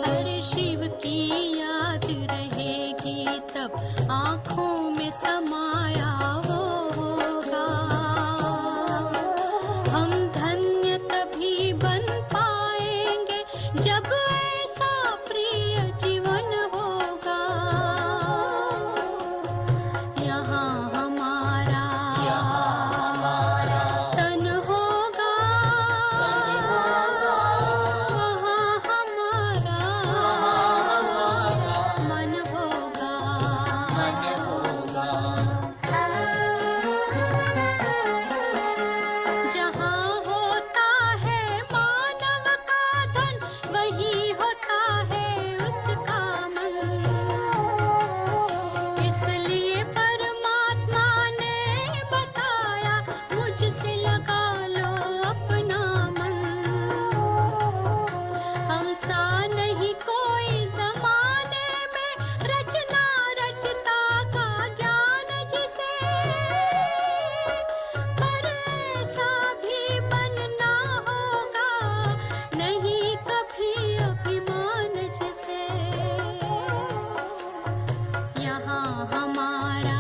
अरे शिव की याद रहेगी तब आँखों में समाया वो होगा। हम धन्य तभी बन पाएंगे जब ऐसा प्रिय जीवन होगा। यहाँ हमारा तन होगा, वहाँ हमारा मन होगा। जहाँ होता है मानव का धन, वही होता है उसका मन। इसलिए परमात्मा ने बताया, मुझसे लगा लो अपना मन। हम सा नहीं कोई जमाने में, रचना रचता का ज्ञान जिसे, पर ऐसा भी बनना होगा नहीं कभी अभिमान जिसे। यहाँ हमारा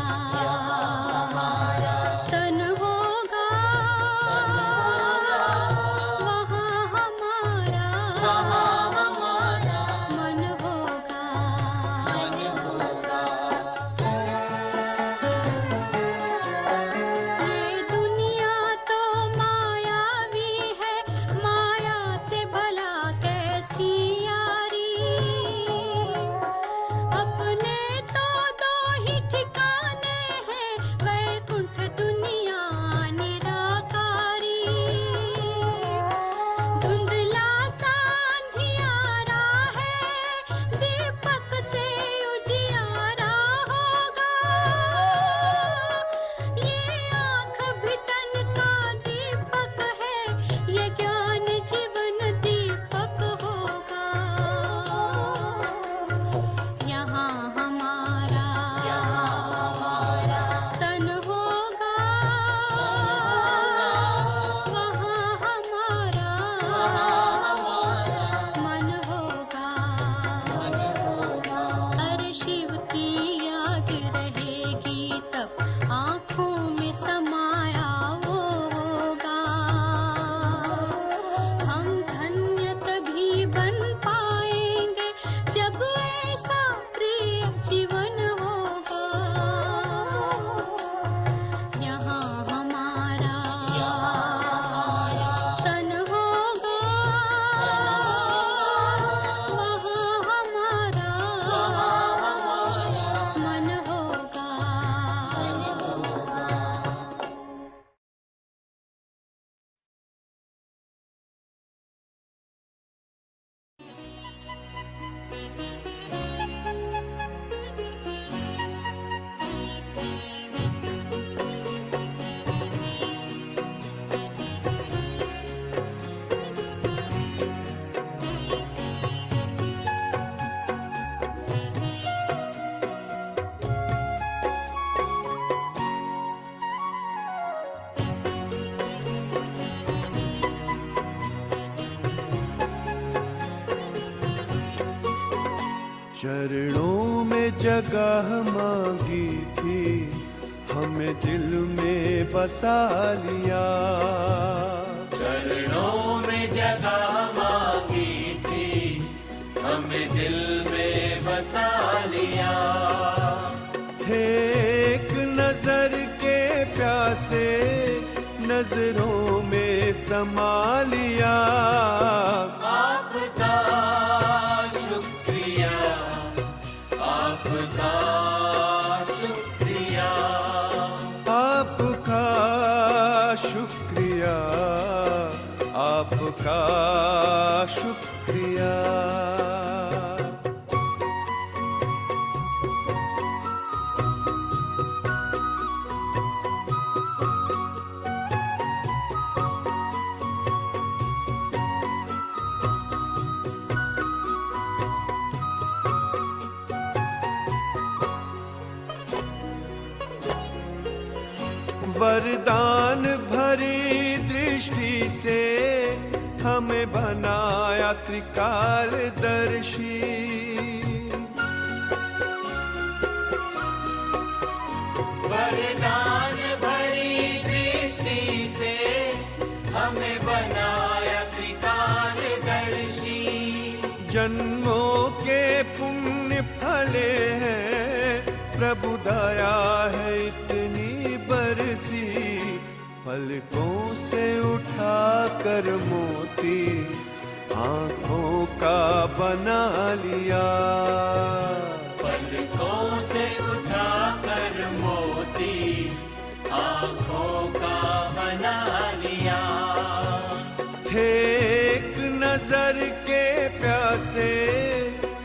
तन होगा, वहाँ हमारा मन होगा। ये दुनिया तो मायावी है, माया से भला कैसी यारी। अपने तो दो ही ठिकाने हैं, वैकुंठ दुनिया निराकारी। धुंधला सा अंधियारा है, दीपक से उजियारा होगा। ये आँख भी तन का दीपक है, ये ज्ञान जीवन दीपक होगा। यहाँ हमारा तन होगा, वहाँ हमारा मन होगा। अरे शिव की याद रहेगी तब आँखों में समाया वो होगा। हम धन्य तभी बन पाएंगे जब ऐसा प्रिय जीवन होगा। यहाँ हमारा तन होगा, वहाँ हमारा मन होगा। चरणों में जगह मांगी थी, हमें दिल में बसा लिया। चरणों में जगह मांगी थी, हमें दिल में बसा लिया। थे एक नजर के प्यासे, नजरों में समा लिया। आपका शुक्रिया, आपका शुक्रिया, आपका शुक्रिया, आपका शुक्रिया। वरदान भरी दृष्टि से हमें बनाया त्रिकालदर्शी। वरदान भरी दृष्टि से हमें बनाया त्रिकालदर्शी। जन्मों के पुण्य फले हैं, प्रभु दया है इतनी बरसी। पलकों से उठा कर मोती आंखों का बना लिया। पलकों से उठा कर मोती आंखों का बना लिया। थे एक नजर के प्यासे,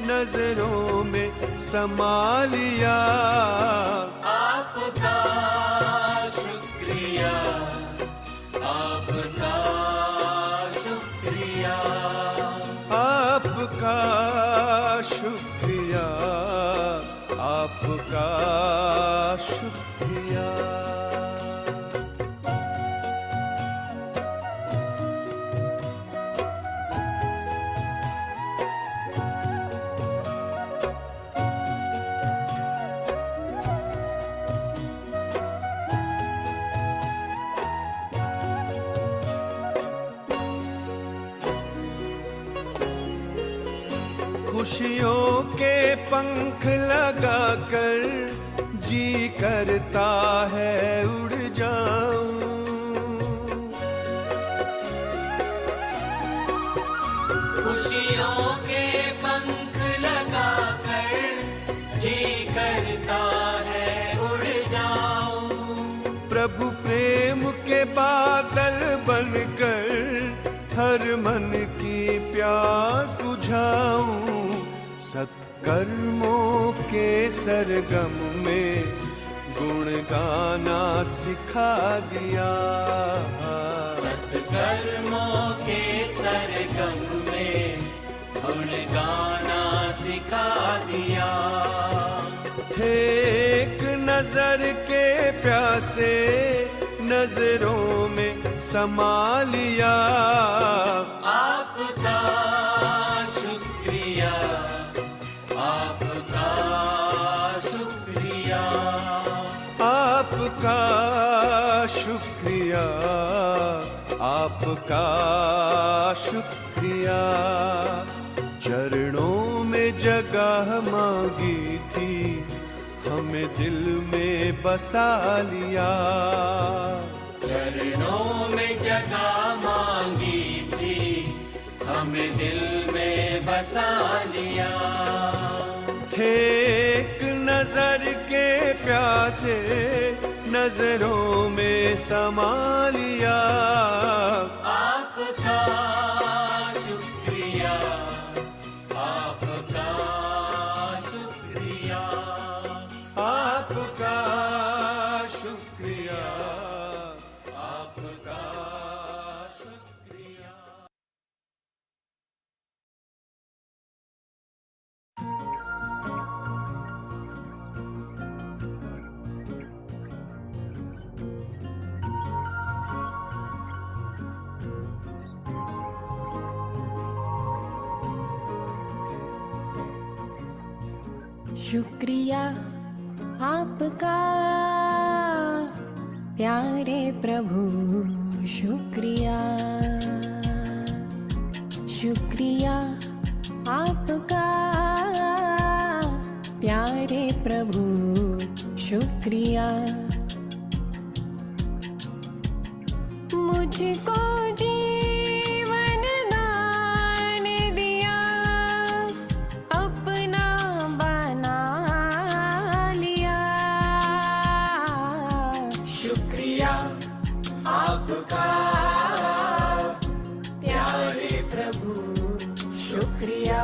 नजरों में समा लिया। आपका शुक्रिया, आपका शुक्रिया, आपका शुक्रिया, आपका शुक्रिया। खुशियों के पंख लगाकर जी करता है उड़ जाऊं। खुशियों के पंख लगाकर जी करता है उड़ जाऊं। प्रभु प्रेम के बादल बनकर हर मन की प्यास बुझाऊं। सत्कर्मों के सरगम में गुण गाना सिखा दिया। सत्कर्मों के सरगम में गुण गाना सिखा दिया। थे एक नजर के प्यासे, नजरों में समा लिया। आपका शुक्रिया, आपका शुक्रिया, आपका शुक्रिया, आपका शुक्रिया। चरणों में जगह मांगी थी, हमें दिल में बसा लिया। चरणों में जगह मांगी थी, हमें दिल में बसा लिया। थे एक नजर के प्यासे, नजरों में समा लिया। आपका शुक्रिया, आपका शुक्रिया, आपका शुक्रिया, आपका शुक्रिया। शुक्रिया आपका प्यारे प्रभु, शुक्रिया। शुक्रिया आपका प्यारे प्रभु, शुक्रिया। मुझको जीवन दान दिया, अपना बना लिया। शुक्रिया आपका प्यारे प्रभु, शुक्रिया।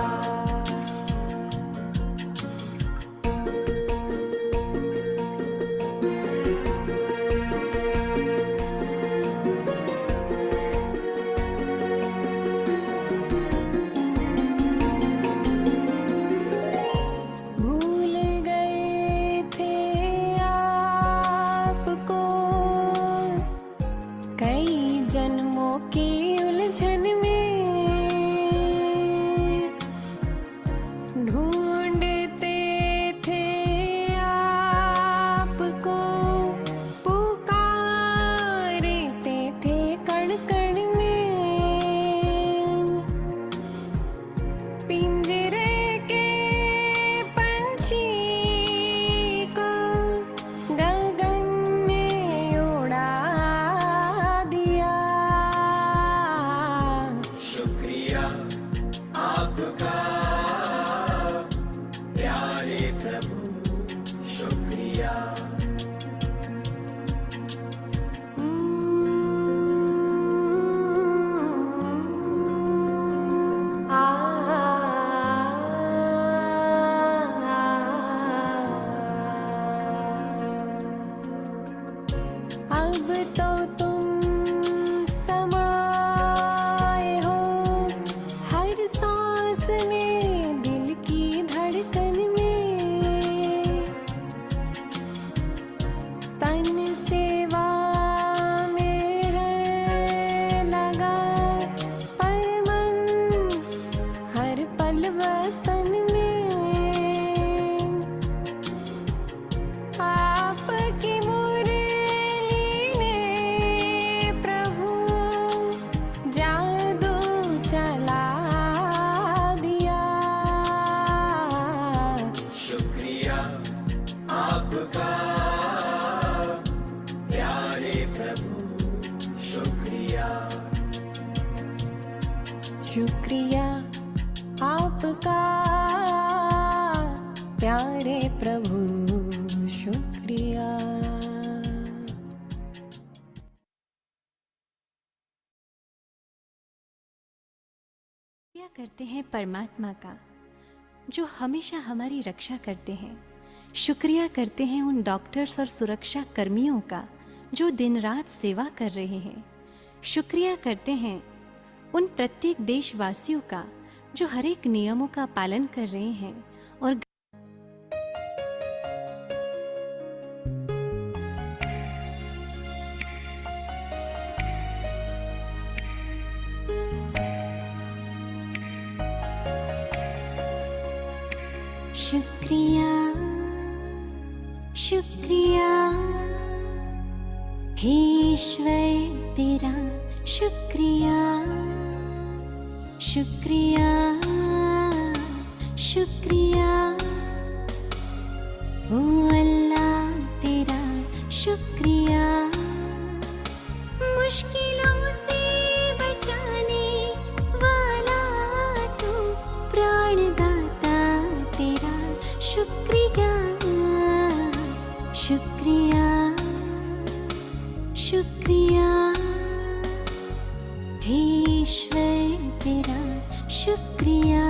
भूल गए थे आपको कई जन्मों की उलझन में, शुक्रिया आपका प्यारे प्रभु शुक्रिया। शुक्रिया करते हैं परमात्मा का जो हमेशा हमारी रक्षा करते हैं। शुक्रिया करते हैं उन डॉक्टर्स और सुरक्षा कर्मियों का जो दिन रात सेवा कर रहे हैं। शुक्रिया करते हैं उन प्रत्येक देशवासियों का जो हर एक नियमों का पालन कर रहे हैं और शुक्रिया शुक्रिया हे ईश्वर तेरा शुक्रिया शुक्रिया शुक्रिया ओ अल्लाह तेरा शुक्रिया। मुश्किलों से बचाने वाला तू प्राणदाता तेरा शुक्रिया शुक्रिया शुक्रिया हे ईश्वर तेरा शुक्रिया।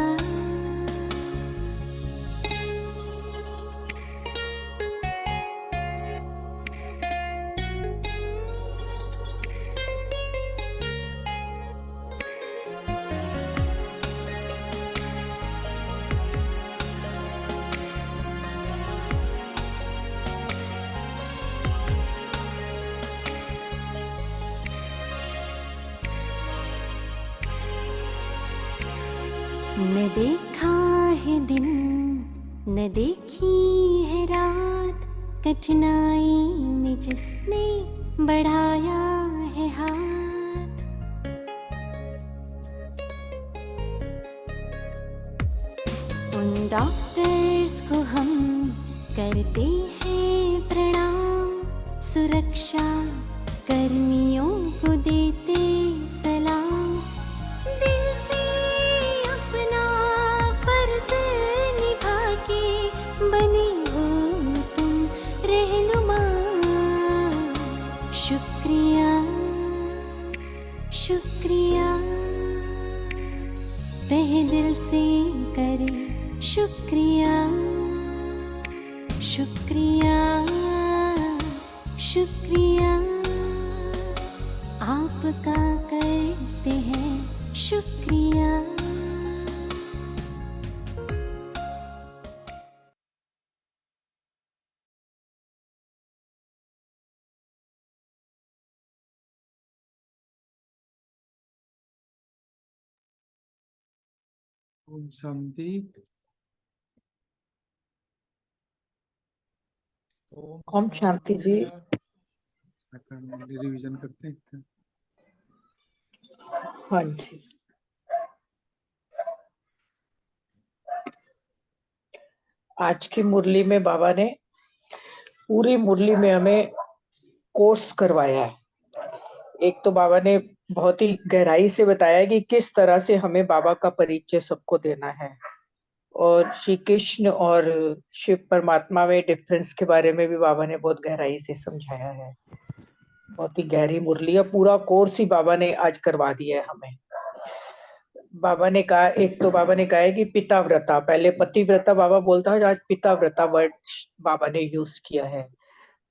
न देखा है दिन न देखी है रात, कठिनाई में जिसने बढ़ाया है हाथ। उन डॉक्टर्स को हम करते हैं प्रणाम, सुरक्षा कर्मियों को देते सलाम। दिल से अपना फर्ज निभा के बने हो तुम रहनुमा। शुक्रिया शुक्रिया तहे दिल से करे शुक्रिया शुक्रिया शुक्रिया आपका करते हैं शुक्रिया। ओम शांति। ओम शांति जी। रिवीजन करते हैं। हाँ जी, आज की मुरली में बाबा ने पूरी मुरली में हमें कोर्स करवाया है। एक तो बाबा ने बहुत ही गहराई से बताया कि किस तरह से हमें बाबा का परिचय सबको देना है, और श्री कृष्ण और शिव परमात्मा में डिफरेंस के बारे में भी बाबा ने बहुत गहराई से समझाया है। बहुत ही गहरी मुरली है, पूरा कोर्स ही बाबा ने आज करवा दिया है हमें। बाबा ने कहा, एक तो बाबा ने कहा है कि पिता व्रता, पहले पतिव्रता बाबा बोलता है, आज पिता व्रता वर्ड बाबा ने यूज किया है।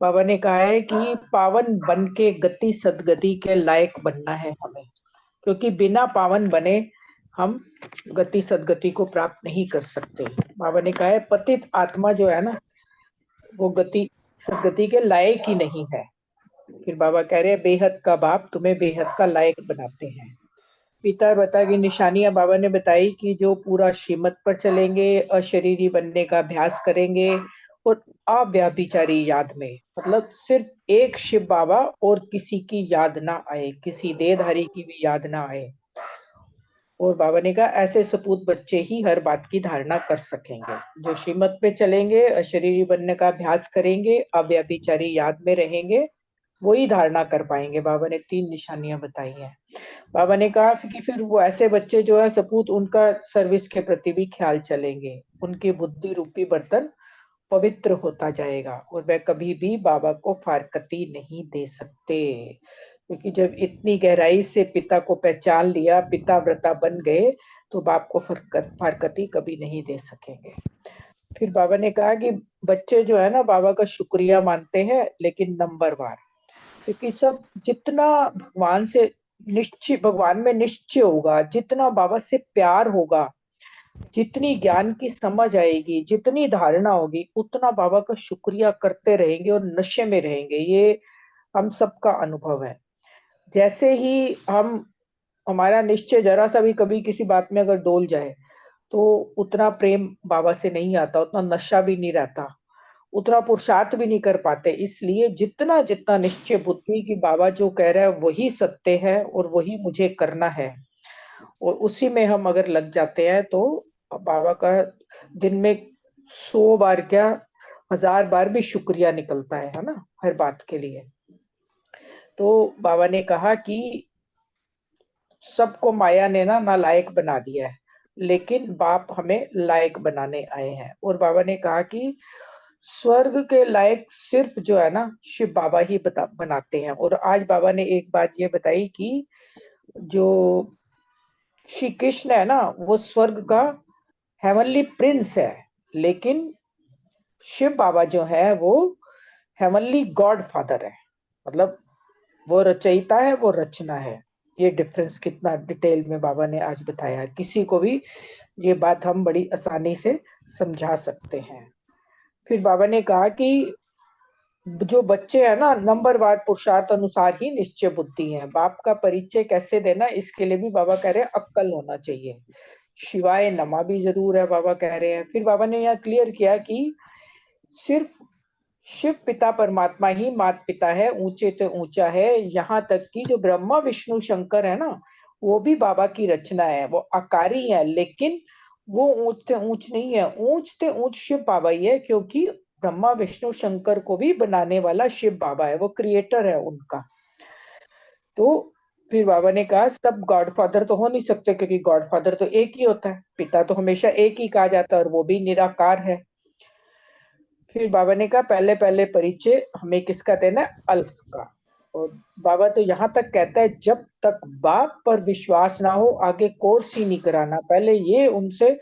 बाबा ने कहा है कि पावन बन के गति सदगति के लायक बनना है हमें, क्योंकि बिना पावन बने हम गति सदगति को प्राप्त नहीं कर सकते। बाबा ने कहा है पतित आत्मा जो है ना, वो गति सदगति के लायक ही नहीं है। फिर बाबा कह रहे हैं बेहद का बाप तुम्हें बेहद का लायक बनाते हैं। पिता व्रता की निशानियां बाबा ने बताई कि जो पूरा श्रीमत पर चलेंगे, अशरीरी बनने का अभ्यास करेंगे और अव्यभिचारी याद में, मतलब सिर्फ एक शिव बाबा और किसी की याद ना आए, किसी देहधारी की भी याद ना आए। और बाबा ने कहा ऐसे सपूत बच्चे ही हर बात की धारणा कर सकेंगे। जो श्रीमत पे चलेंगे, अशरीरी बनने का अभ्यास करेंगे, अव्यभिचारी याद में रहेंगे, वही धारणा कर पाएंगे। बाबा ने 3 निशानियां बताई हैं। बाबा ने कहा कि फिर वो ऐसे बच्चे जो है सपूत उनका सर्विस के प्रति भी ख्याल चलेंगे, उनकी बुद्धि रूपी बर्तन पवित्र होता जाएगा और वह कभी भी बाबा को फारकती नहीं दे सकते, क्योंकि जब इतनी गहराई से पिता को पहचान लिया, पिता व्रता बन गए, तो बाप को फारकती कभी नहीं दे सकेंगे। फिर बाबा ने कहा कि बच्चे जो है ना बाबा का शुक्रिया मानते हैं, लेकिन नंबरवार, क्योंकि सब जितना भगवान से निश्चय, भगवान में निश्चय होगा, जितना बाबा से प्यार होगा, जितनी ज्ञान की समझ आएगी, जितनी धारणा होगी, उतना बाबा का शुक्रिया करते रहेंगे और नशे में रहेंगे। ये हम सबका अनुभव है। जैसे ही हम, हमारा निश्चय जरा सा भी कभी किसी बात में अगर डोल जाए, तो उतना प्रेम बाबा से नहीं आता, उतना नशा भी नहीं रहता, उतना पुरुषार्थ भी नहीं कर पाते। इसलिए जितना जितना निश्चय बुद्धि की बाबा जो कह रहा है वही सत्य है और वही मुझे करना है, और उसी में हम अगर लग जाते हैं, तो बाबा का दिन में 100 बार क्या 1000 बार भी शुक्रिया निकलता है ना, हर बात के लिए। तो बाबा ने कहा कि सबको माया ने ना नालायक बना दिया है, लेकिन बाप हमें लायक बनाने आए हैं। और बाबा ने कहा कि स्वर्ग के लायक सिर्फ जो है ना शिव बाबा ही बनाते हैं। और आज बाबा ने एक बात ये बताई कि जो श्री कृष्ण है ना, वो स्वर्ग का हेवनली प्रिंस है, लेकिन शिव बाबा जो है वो हेवनली गॉड फादर है। मतलब वो रचयिता है, वो रचना है। ये डिफरेंस कितना डिटेल में बाबा ने आज बताया, किसी को भी ये बात हम बड़ी आसानी से समझा सकते हैं। फिर बाबा ने कहा कि जो बच्चे हैं ना नंबरवार पुरुषार्थ अनुसार ही निश्चय बुद्धि हैं। बाप का परिचय कैसे देना, इसके लिए भी बाबा कह रहे हैं अक्कल होना चाहिए। शिवाय नमा भी जरूर है, बाबा कह रहे हैं। फिर बाबा ने यहाँ क्लियर किया कि सिर्फ शिव पिता परमात्मा ही मात पिता है, ऊंचे तो ऊंचा है। यहाँ तक कि जो ब्रह्मा विष्णु शंकर है ना, वो भी बाबा की रचना है, वो आकारी है, लेकिन वो ऊंचते ऊंच नहीं है, ऊंचते ऊंच शिव बाबा ही है, क्योंकि ब्रह्मा विष्णु शंकर को भी बनाने वाला शिव बाबा है, वो क्रिएटर है उनका। तो फिर बाबा ने कहा सब गॉडफादर तो हो नहीं सकते, क्योंकि गॉडफादर तो एक ही होता है, पिता तो हमेशा एक ही कहा जाता है, और वो भी निराकार है। फिर बाबा ने कहा पहले पहले परिचय हमें किसका देना है, अल्फ का। और बाबा तो यहाँ तक कहता है जब तक बाप पर विश्वास ना हो आगे कोर्स ही नहीं कराना, पहले ये उनसे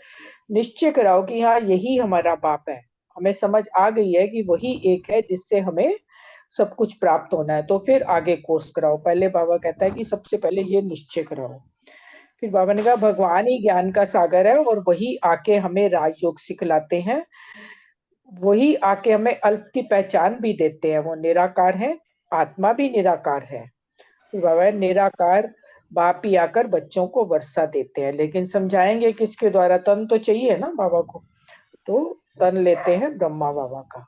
निश्चय कराओ कि हाँ यही हमारा बाप है, हमें समझ आ गई है कि वही एक है जिससे हमें सब कुछ प्राप्त होना है, तो फिर आगे कोर्स कराओ। पहले बाबा कहता है कि सबसे पहले ये निश्चय कराओ। फिर बाबा ने कहा भगवान ही ज्ञान का सागर है, और वही आके हमें राजयोग सिखलाते हैं, वही आके हमें अल्फ की पहचान भी देते हैं। वो निराकार है, आत्मा भी निराकार है। तो बाबा निराकार बाप ही आकर बच्चों को वर्षा देते हैं, लेकिन समझाएंगे किसके द्वारा, तन तो चाहिए ना बाबा को, तो तन लेते हैं ब्रह्मा बाबा का।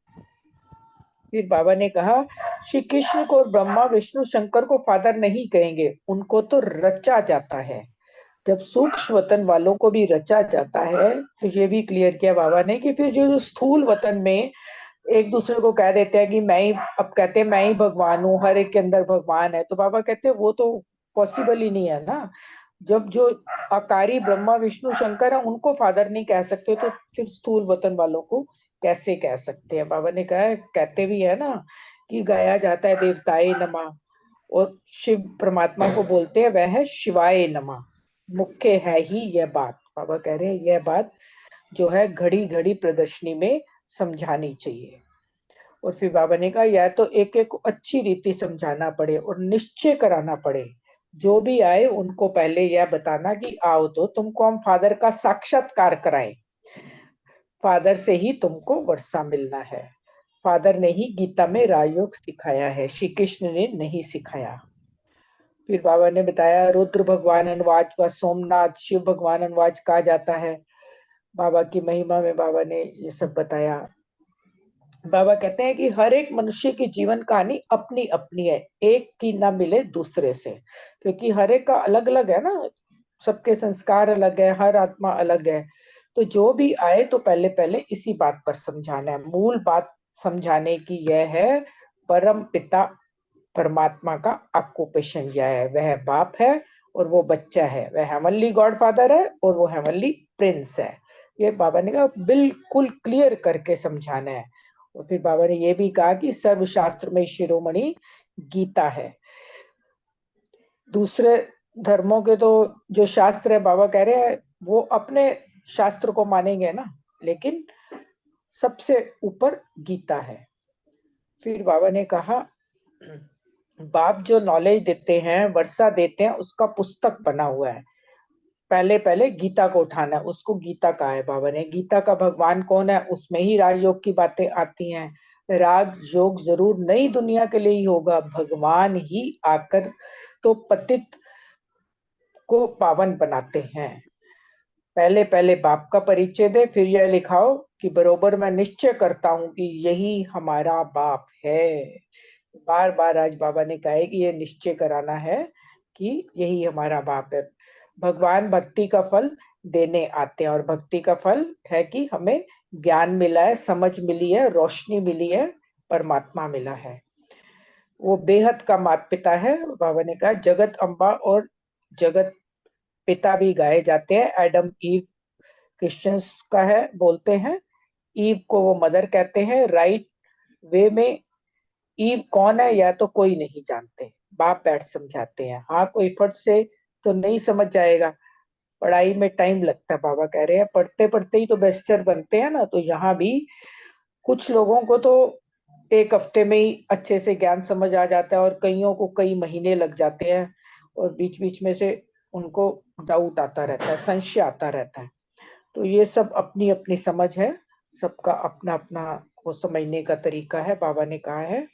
फिर बाबा ने कहा श्री कृष्ण को ब्रह्मा विष्णु शंकर को फादर नहीं कहेंगे, उनको तो रचा जाता है। जब सूक्ष्म वतन वालों को भी रचा जाता है, तो ये भी क्लियर किया बाबा ने कि फिर जो स्थूल वतन में एक दूसरे को कह देते हैं कि मैं ही, अब कहते हैं मैं ही भगवान हूँ, हर एक के अंदर भगवान है, तो बाबा कहते हैं वो तो पॉसिबल ही नहीं है ना। जब जो आकारी ब्रह्मा विष्णु शंकर है उनको फादर नहीं कह सकते, तो फिर स्थूल वतन वालों को कैसे कह सकते हैं। बाबा ने कहा, कहते भी है ना कि गाया जाता है देवताए नमः, और शिव परमात्मा को बोलते हैं वह है शिवाय नमः। मुख्य है ही यह बात, बाबा कह रहे हैं यह बात जो है घड़ी घड़ी प्रदर्शनी में समझानी चाहिए। और फिर बाबा ने कहा या तो एक एक को अच्छी रीति समझाना पड़े और निश्चय कराना पड़े, जो भी आए उनको पहले यह बताना कि आओ तो तुमको हम फादर का साक्षात्कार कराएं, फादर से ही तुमको वर्षा मिलना है। फादर ने ही गीता में राजयोग सिखाया है, श्री कृष्ण ने नहीं सिखाया। फिर बाबा ने बताया रुद्र भगवान अनुवाच व सोमनाथ शिव भगवान अनुवाच कहा जाता है। बाबा की महिमा में बाबा ने ये सब बताया। बाबा कहते हैं कि हर एक मनुष्य की जीवन कहानी अपनी अपनी है, एक की ना मिले दूसरे से, क्योंकि हर एक का अलग अलग है ना, सबके संस्कार अलग है, हर आत्मा अलग है। तो जो भी आए तो पहले पहले इसी बात पर समझाना है। मूल बात समझाने की यह है, परम पिता परमात्मा का ऑक्यूपेशन यह है, वह बाप है और वो बच्चा है, वह हेवनली गॉडफादर है और वो हेवनली प्रिंस है। ये बाबा ने कहा बिल्कुल क्लियर करके समझाना है। और फिर बाबा ने ये भी कहा कि सर्वशास्त्र में शिरोमणि गीता है। दूसरे धर्मों के तो जो शास्त्र है, बाबा कह रहे हैं वो अपने शास्त्र को मानेंगे ना, लेकिन सबसे ऊपर गीता है। फिर बाबा ने कहा बाप जो नॉलेज देते हैं, वर्षा देते हैं, उसका पुस्तक बना हुआ है। पहले पहले गीता को उठाना है, उसको गीता कहा है बाबा ने। गीता का भगवान कौन है, उसमें ही राजयोग की बातें आती हैं। राजयोग जरूर नई दुनिया के लिए ही होगा, भगवान ही आकर तो पतित को पावन बनाते हैं। पहले पहले बाप का परिचय दे, फिर यह लिखाओ कि बरोबर मैं निश्चय करता हूं कि यही हमारा बाप है। बार बार आज बाबा ने कहा है कि ये निश्चय कराना है कि यही हमारा बाप है। भगवान भक्ति का फल देने आते हैं और भक्ति का फल है कि हमें ज्ञान मिला है, समझ मिली है, रोशनी मिली है, परमात्मा मिला है। वो बेहद का माता पिता है। बाबा ने कहा जगत अम्बा और जगत पिता भी गाए जाते हैं। एडम ईव क्रिश्चियंस का है, बोलते हैं। ईव को वो मदर कहते हैं। राइट वे में ईव कौन है या तो कोई नहीं जानते, बाप बैठ समझाते हैं। हाँ, कोई फट से तो नहीं समझ जाएगा, पढ़ाई में टाइम लगता है। बाबा कह रहे हैं पढ़ते पढ़ते ही तो बेस्टर बनते हैं ना। तो यहाँ भी कुछ लोगों को तो एक हफ्ते में ही अच्छे से ज्ञान समझ आ जाता है और कईयों को कई महीने लग जाते हैं और बीच बीच में से उनको डाउट आता रहता है, संशय आता रहता है। तो ये सब अपनी अपनी समझ है, सबका अपना अपना वो समझने का तरीका है, बाबा ने कहा है।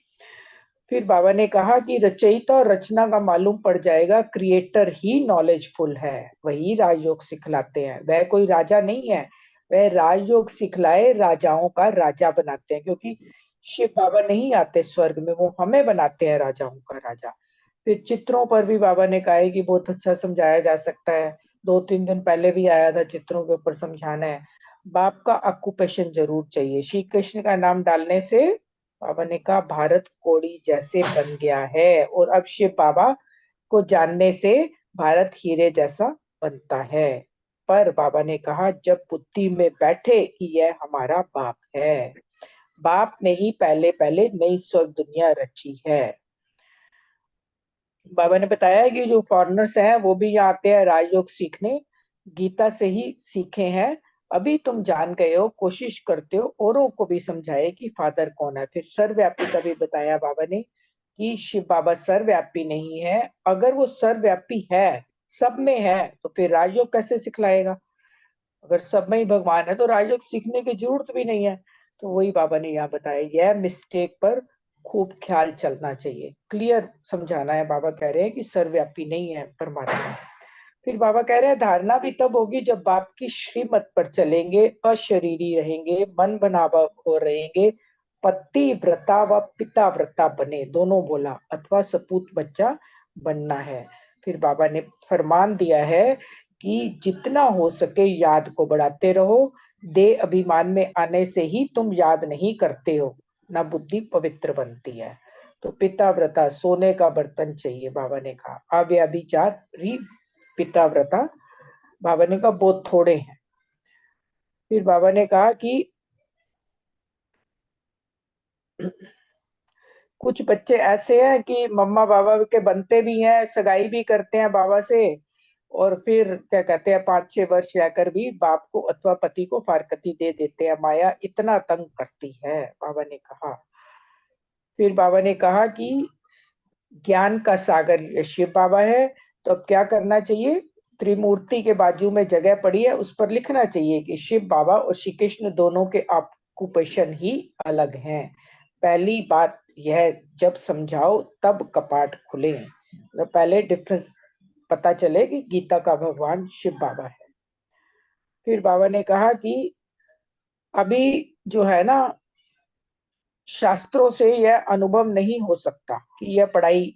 फिर बाबा ने कहा कि रचयिता और रचना का मालूम पड़ जाएगा, क्रिएटर ही नॉलेजफुल है, वही राजयोग सिखलाते हैं। वह कोई राजा नहीं है, वह राजयोग सिखलाए राजाओं का राजा बनाते हैं। क्योंकि शिव बाबा नहीं आते स्वर्ग में, वो हमें बनाते हैं राजाओं का राजा। फिर चित्रों पर भी बाबा ने कहा है कि बहुत अच्छा समझाया जा सकता है। 2-3 दिन पहले भी आया था, चित्रों के ऊपर समझाना है। बाप का ऑक्यूपेशन जरूर चाहिए। श्री कृष्ण का नाम डालने से बाबा ने कहा भारत कोड़ी जैसे बन गया है, और अब शिव बाबा को जानने से भारत हीरे जैसा बनता है। पर बाबा ने कहा जब बुद्धि में बैठे कि यह हमारा बाप है, बाप ने ही पहले पहले नई स्वर्ग दुनिया रची है। बाबा ने बताया कि जो फॉरेनर्स हैं वो भी यहाँ आते हैं राजयोग सीखने, गीता से ही सीखे हैं। अभी तुम जान गए हो, कोशिश करते हो औरों को भी समझाए कि फादर कौन है। फिर सर्वव्यापी का भी बताया बाबा ने कि शिव बाबा सर्वव्यापी नहीं है। अगर वो सर्वव्यापी है, सब में है, तो फिर राजयोग कैसे सिखलाएगा? अगर सब में ही भगवान है तो राजयोग सीखने की जरूरत भी नहीं है। तो वही बाबा ने यहाँ बताया। यह मिस्टेक पर खूब ख्याल चलना चाहिए, क्लियर समझाना है। बाबा कह रहे हैं कि सर्वव्यापी नहीं है परमात्मा। फिर बाबा कह रहे हैं धारणा भी तब होगी जब बाप की श्रीमत पर चलेंगे, अशरीरी रहेंगे, मन बनावा हो रहेंगे, पति व्रता व पिता व्रता बने, दोनों बोला, अथवा सपूत बच्चा बनना है। फिर बाबा ने फरमान दिया है कि जितना हो सके याद को बढ़ाते रहो। देह अभिमान में आने से ही तुम याद नहीं करते हो, ना बुद्धि पवित्र बनती है। तो पिता व्रता, सोने का बर्तन चाहिए। बाबा ने कहा अव्यभिचारी पिता व्रता, बाबा ने कहा बहुत थोड़े हैं। फिर बाबा ने कहा कि कुछ बच्चे ऐसे हैं कि मम्मा बाबा के बनते भी हैं, सगाई भी करते हैं बाबा से, और फिर क्या कहते हैं 5-6 वर्ष रहकर भी बाप को अथवा पति को फारकती दे देते हैं। माया इतना तंग करती है, बाबा ने कहा। फिर बाबा ने कहा कि ज्ञान का सागर शिव बाबा है, तो अब क्या करना चाहिए? त्रिमूर्ति के बाजू में जगह पड़ी है, उस पर लिखना चाहिए कि शिव बाबा और श्री कृष्ण दोनों के ऑक्यूपेशन ही अलग हैं। पहली बात यह जब समझाओ तब कपाट खुले। तो पहले डिफरेंस पता चले कि गीता का भगवान शिव बाबा है। फिर बाबा ने कहा कि अभी जो है ना, शास्त्रों से यह अनुभव नहीं हो सकता कि यह पढ़ाई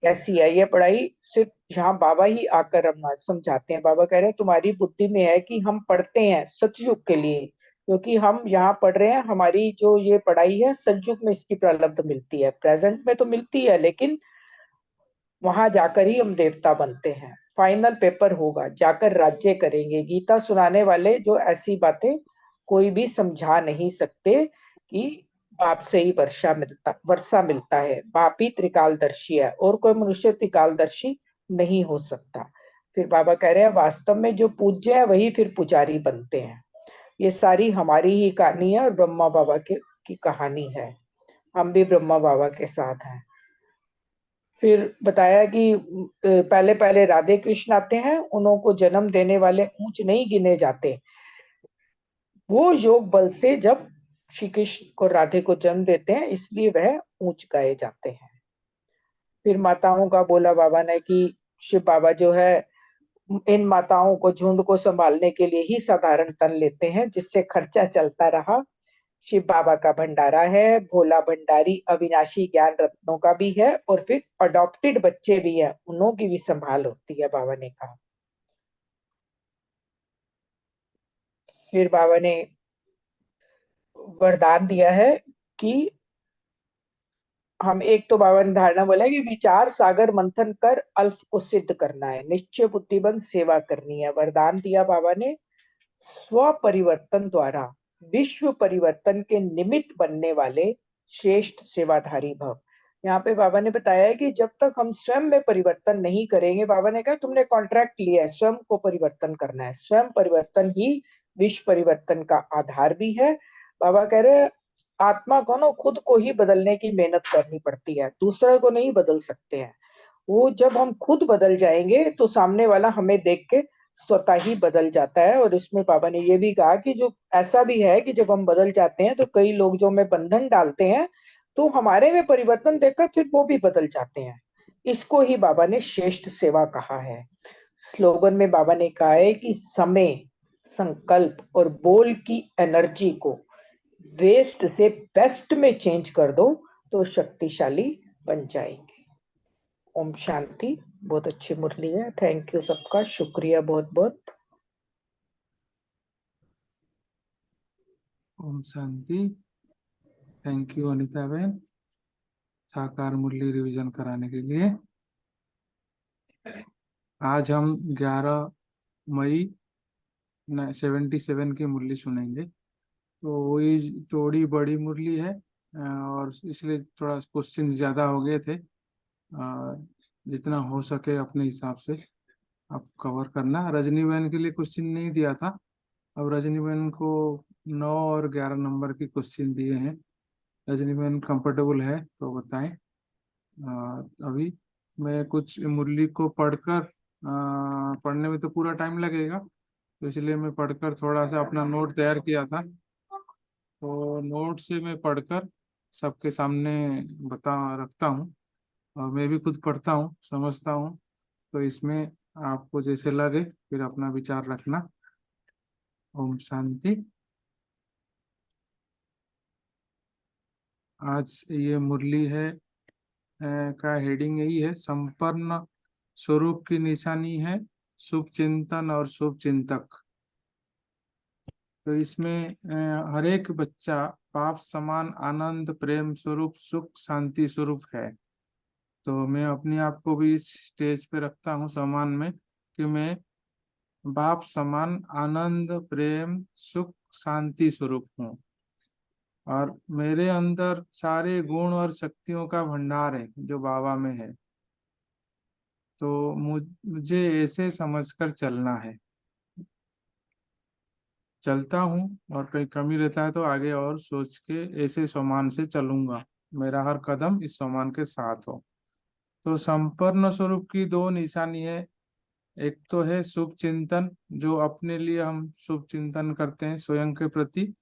कैसी है। यह पढ़ाई सिर्फ यहाँ बाबा ही आकर हम समझाते हैं। बाबा कह रहे हैं तुम्हारी बुद्धि में है कि हम पढ़ते हैं सतयुग के लिए, क्योंकि हम यहाँ पढ़ रहे हैं, हमारी जो ये पढ़ाई है संयुग में इसकी प्रारब्ध मिलती है, प्रेजेंट में तो मिलती है, लेकिन वहां जाकर ही हम देवता बनते हैं। फाइनल पेपर होगा, जाकर राज्य करेंगे। गीता सुनाने वाले जो ऐसी बातें कोई भी समझा नहीं सकते कि बाप से ही वर्षा मिलता है। बाप ही त्रिकालदर्शी है और कोई मनुष्य त्रिकालदर्शी नहीं हो सकता। फिर बाबा कह रहे हैं वास्तव में जो पूज्य है वही फिर पुजारी बनते हैं। ये सारी हमारी ही कहानी है और ब्रह्मा बाबा की कहानी है। हम भी ब्रह्मा बाबा के साथ हैं। फिर बताया कि पहले पहले राधे कृष्ण आते हैं, उनको जन्म देने वाले ऊंच नहीं गिने जाते। वो योग बल से जब श्री कृष्ण को राधे को जन्म देते हैं, इसलिए वह ऊंच गाए जाते हैं। फिर माताओं का बोला बाबा ने कि शिव बाबा जो है इन माताओं को, झुंड को संभालने के लिए ही साधारण तन लेते हैं, जिससे खर्चा चलता रहा। शिव बाबा का भंडारा है, भोला भंडारी अविनाशी ज्ञान रत्नों का भी है, और फिर अडॉप्टेड बच्चे भी है, उन्हों की भी संभाल होती है, बाबा ने कहा। फिर बाबा ने वरदान दिया है कि हम, एक तो बाबा ने धारणा बोला है कि विचार सागर मंथन कर अल्फ को सिद्ध करना है, निश्चय बुद्धिबंद सेवा करनी है। वरदान दिया बाबा ने स्व परिवर्तन द्वारा विश्व परिवर्तन के निमित्त बनने वाले श्रेष्ठ सेवाधारी भव। यहाँ पे बाबा ने बताया है कि जब तक हम स्वयं में परिवर्तन नहीं करेंगे, बाबा ने कहा तुमने कॉन्ट्रैक्ट लिया है, स्वयं को परिवर्तन करना है। स्वयं परिवर्तन ही विश्व परिवर्तन का आधार भी है। बाबा कह रहे आत्मा को ना खुद को ही बदलने की मेहनत करनी पड़ती है, दूसरे को नहीं बदल सकते हैं। वो जब हम खुद बदल जाएंगे तो सामने वाला हमें देख के स्वतः ही बदल जाता है। और इसमें बाबा ने ये भी कहा कि जो ऐसा भी है कि जब हम बदल जाते हैं तो कई लोग जो हमें बंधन डालते हैं, तो हमारे में परिवर्तन देखकर फिर वो भी बदल जाते हैं। इसको ही बाबा ने श्रेष्ठ सेवा कहा है। स्लोगन में बाबा ने कहा है कि समय, संकल्प और बोल की एनर्जी को वेस्ट से बेस्ट में चेंज कर दो तो शक्तिशाली बन जाएंगे। ओम शांति। बहुत अच्छी मुरली है। थैंक यू सबका, शुक्रिया बहुत बहुत। ओम शांति। थैंक यू अनिता बहन, साकार मुरली रिवीजन कराने के लिए। आज हम 11 मई 77 की मुरली सुनेंगे। तो वही थोड़ी बड़ी मुरली है और इसलिए थोड़ा क्वेश्चन ज़्यादा हो गए थे। जितना हो सके अपने हिसाब से आप कवर करना। रजनी बहन के लिए क्वेश्चन नहीं दिया था, अब रजनी बहन को 9 और 11 नंबर की क्वेश्चन दिए हैं। रजनी बहन कंफर्टेबल है तो बताएं। अभी मैं कुछ मुरली को पढ़कर, पढ़ने में तो पूरा टाइम लगेगा, तो इसलिए मैं पढ़कर थोड़ा सा अपना नोट तैयार किया था। तो नोट से मैं पढ़कर सबके सामने बता रखता हूँ, और मैं भी खुद पढ़ता हूँ, समझता हूँ। तो इसमें आपको जैसे लगे फिर अपना विचार रखना। ओम शांति। आज ये मुरली है का हेडिंग यही है, संपन्न स्वरूप की निशानी है शुभ चिंतन और शुभ चिंतक। तो इसमें हर एक बच्चा पाप समान आनंद प्रेम स्वरूप सुख शांति स्वरूप है। तो मैं अपने आप को भी इस स्टेज पे रखता हूँ सम्मान में, कि मैं बाप समान आनंद प्रेम सुख शांति स्वरूप हूँ, और मेरे अंदर सारे गुण और शक्तियों का भंडार है जो बाबा में है। तो मुझे ऐसे समझकर चलना है। चलता हूँ और कहीं कमी रहता है तो आगे और सोच के ऐसे सम्मान से चलूंगा, मेरा हर कदम इस सम्मान के साथ हो। तो संपन्न स्वरूप की 2 निशानी है। एक तो है शुभ चिंतन, जो अपने लिए हम शुभ चिंतन करते हैं स्वयं के प्रति,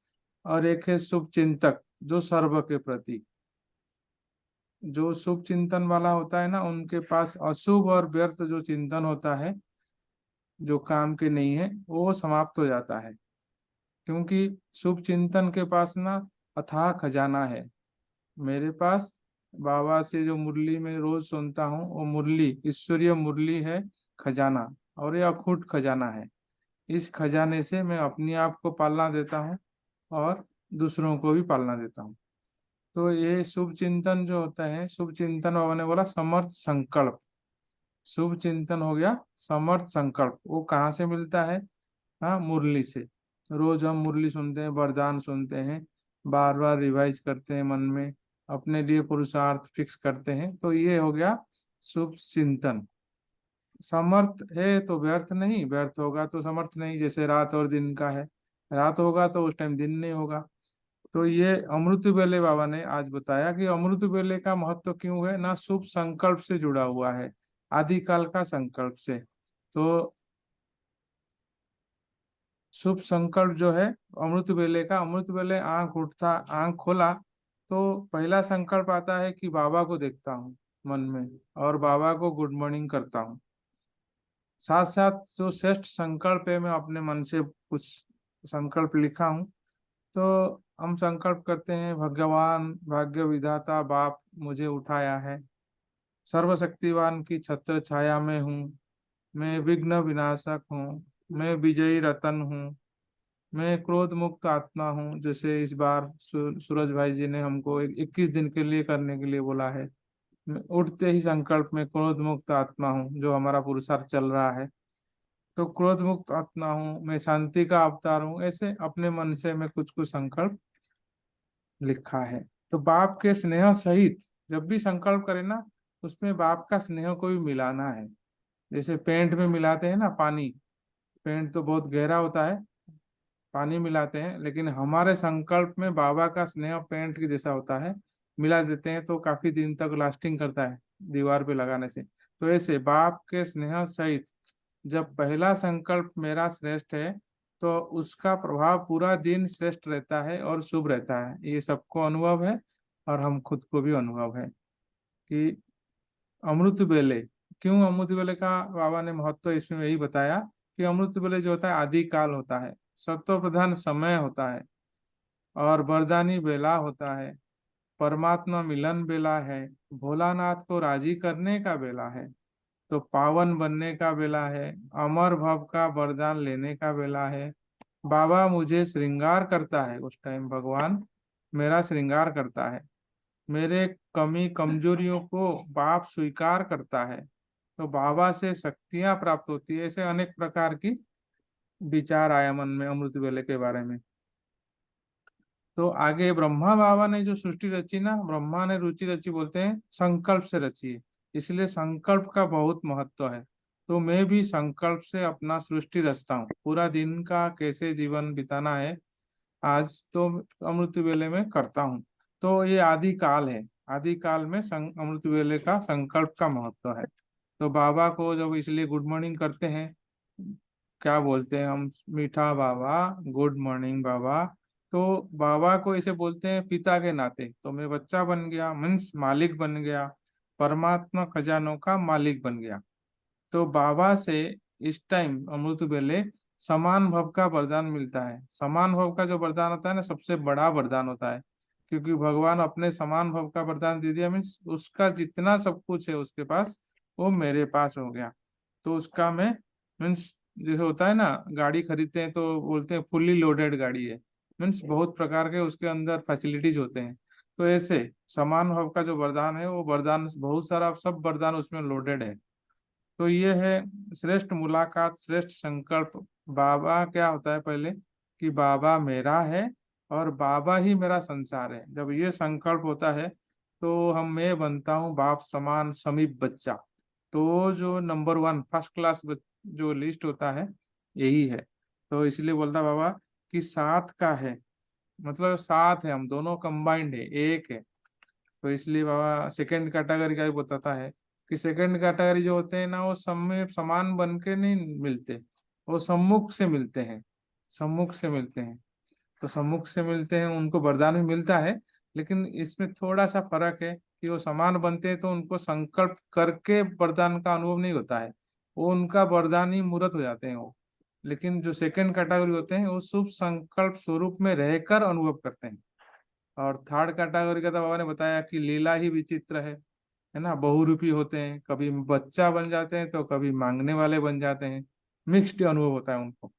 और एक है शुभ चिंतक जो सर्व के प्रति। जो शुभ चिंतन वाला होता है ना, उनके पास अशुभ और व्यर्थ जो चिंतन होता है जो काम के नहीं है, वो समाप्त हो जाता है। क्योंकि शुभ चिंतन के पास ना अथाह खजाना है। मेरे पास बाबा से जो मुरली में रोज सुनता हूँ, वो मुरली ईश्वरीय मुरली है, खजाना, और ये अखूट खजाना है। इस खजाने से मैं अपने आप को पालना देता हूँ, और दूसरों को भी पालना देता हूँ। तो ये शुभ चिंतन जो होता है, शुभ चिंतन बाबा ने बोला समर्थ संकल्प। शुभ चिंतन हो गया समर्थ संकल्प। वो कहाँ से मिलता है? हाँ, मुरली से। रोज हम मुरली सुनते हैं, वरदान सुनते हैं, बार बार रिवाइज करते हैं, मन में अपने लिए पुरुषार्थ फिक्स करते हैं, तो ये हो गया शुभ चिंतन। समर्थ है तो व्यर्थ नहीं, व्यर्थ होगा तो समर्थ नहीं। जैसे रात और दिन का है, रात होगा तो उस टाइम दिन नहीं होगा। तो ये अमृत वेले बाबा ने आज बताया कि अमृत वेले का महत्व क्यों है ना, शुभ संकल्प से जुड़ा हुआ है, आदिकाल का संकल्प से। तो शुभ संकल्प जो है अमृत वेले का, अमृत वेले आंख खोला तो पहला संकल्प आता है कि बाबा को देखता हूँ मन में और बाबा को गुड मॉर्निंग करता हूँ। साथ साथ जो श्रेष्ठ संकल्प है, मैं अपने मन से कुछ संकल्प लिखा हूँ। तो हम संकल्प करते हैं, भगवान भाग्य विधाता बाप मुझे उठाया है, सर्वशक्तिवान की छत्र छाया में हूँ, मैं विघ्न विनाशक हूँ, मैं विजयी रतन हूँ, मैं क्रोध मुक्त आत्मा हूँ। जैसे इस बार सूरज भाई जी ने हमको 21 दिन के लिए करने के लिए बोला है। मैं उठते ही संकल्प में क्रोध मुक्त आत्मा हूँ, जो हमारा पुरुषार्थ चल रहा है। तो क्रोध मुक्त आत्मा हूँ, मैं शांति का अवतार हूँ। ऐसे अपने मन से मैं कुछ कुछ संकल्प लिखा है। तो बाप के स्नेह सहित जब भी संकल्प करें ना, उसमें बाप का स्नेह को भी मिलाना है। जैसे पेंट में मिलाते हैं ना पानी, पेंट तो बहुत गहरा होता है, पानी मिलाते हैं, लेकिन हमारे संकल्प में बाबा का स्नेह पेंट के जैसा होता है, मिला देते हैं तो काफी दिन तक लास्टिंग करता है दीवार पे लगाने से। तो ऐसे बाप के स्नेह सहित जब पहला संकल्प मेरा श्रेष्ठ है, तो उसका प्रभाव पूरा दिन श्रेष्ठ रहता है और शुभ रहता है। ये सबको अनुभव है और हम खुद को भी अनुभव है कि अमृत वेले, क्यों अमृत वेले का बाबा ने महत्व इसमें यही बताया कि अमृत वेले जो होता है आदि काल होता है, सत्व प्रधान समय होता है और वरदानी बेला होता है, परमात्मा मिलन बेला है, भोलानाथ को राजी करने का बेला है, तो पावन बनने का बेला है, अमर भव का वरदान लेने का बेला है। बाबा मुझे श्रृंगार करता है, उस टाइम भगवान मेरा श्रृंगार करता है, मेरे कमी कमजोरियों को बाप स्वीकार करता है, तो बाबा से शक्तियां प्राप्त होती है। ऐसे अनेक प्रकार की विचार आया मन में अमृत वेले के बारे में। तो आगे ब्रह्मा बाबा ने जो सृष्टि रची ना, ब्रह्मा ने रुचि रची बोलते हैं संकल्प से रची है, इसलिए संकल्प का बहुत महत्व है। तो मैं भी संकल्प से अपना सृष्टि रचता हूँ, पूरा दिन का कैसे जीवन बिताना है आज तो अमृत वेले में करता हूँ। तो ये आदि काल है, आदि काल में अमृत वेले का संकल्प का महत्व है। तो बाबा को जब इसलिए गुड मॉर्निंग करते हैं, क्या बोलते हैं हम, मीठा बाबा, गुड मॉर्निंग बाबा। तो बाबा को इसे बोलते हैं पिता के नाते। तो मैं बच्चा बन गया, मीन्स मालिक बन गया, परमात्मा खजानों का मालिक बन गया। तो बाबा से इस टाइम अमृत वेले समान भव का वरदान मिलता है। समान भव का जो वरदान होता है ना, सबसे बड़ा वरदान होता है, क्योंकि भगवान अपने समान भव का वरदान दे दिया, मीन्स उसका जितना सब कुछ है उसके पास, वो मेरे पास हो गया। तो उसका मैं, मीन्स जैसे होता है ना, गाड़ी खरीदते हैं तो बोलते हैं फुल्ली लोडेड गाड़ी है, मीन्स बहुत प्रकार के उसके अंदर फैसिलिटीज होते हैं। तो ऐसे समान भव का जो वरदान है, वो वरदान बहुत सारा, सब वरदान उसमें लोडेड है। तो ये है श्रेष्ठ मुलाकात, श्रेष्ठ संकल्प। बाबा क्या होता है पहले कि बाबा मेरा है और बाबा ही मेरा संसार है। जब ये संकल्प होता है तो मैं बनता हूँ बाप समान समीप बच्चा। तो जो नंबर 1 फर्स्ट क्लास जो लिस्ट होता है यही है। तो इसलिए बोलता बाबा कि साथ का है, मतलब साथ है, हम दोनों कंबाइंड है, एक है। तो इसलिए बाबा सेकंड कैटेगरी का भी बताता है कि सेकंड कैटेगरी जो होते हैं ना, वो सब में समान बन के नहीं मिलते, वो सम्मुख से मिलते हैं, सम्मुख से मिलते हैं। तो सम्मुख से मिलते हैं, उनको वरदान भी मिलता है, लेकिन इसमें थोड़ा सा फर्क है कि वो समान बनते हैं तो उनको संकल्प करके वरदान का अनुभव नहीं होता है, वो उनका वरदान ही मूर्त हो जाते हैं वो। लेकिन जो सेकंड कैटेगरी होते हैं वो शुभ संकल्प स्वरूप में रहकर अनुभव करते हैं। और थर्ड कैटेगरी का तो बाबा ने बताया कि लीला ही विचित्र है ना, बहुरूपी होते हैं, कभी बच्चा बन जाते हैं तो कभी मांगने वाले बन जाते हैं, मिक्स्ड अनुभव होता है उनको।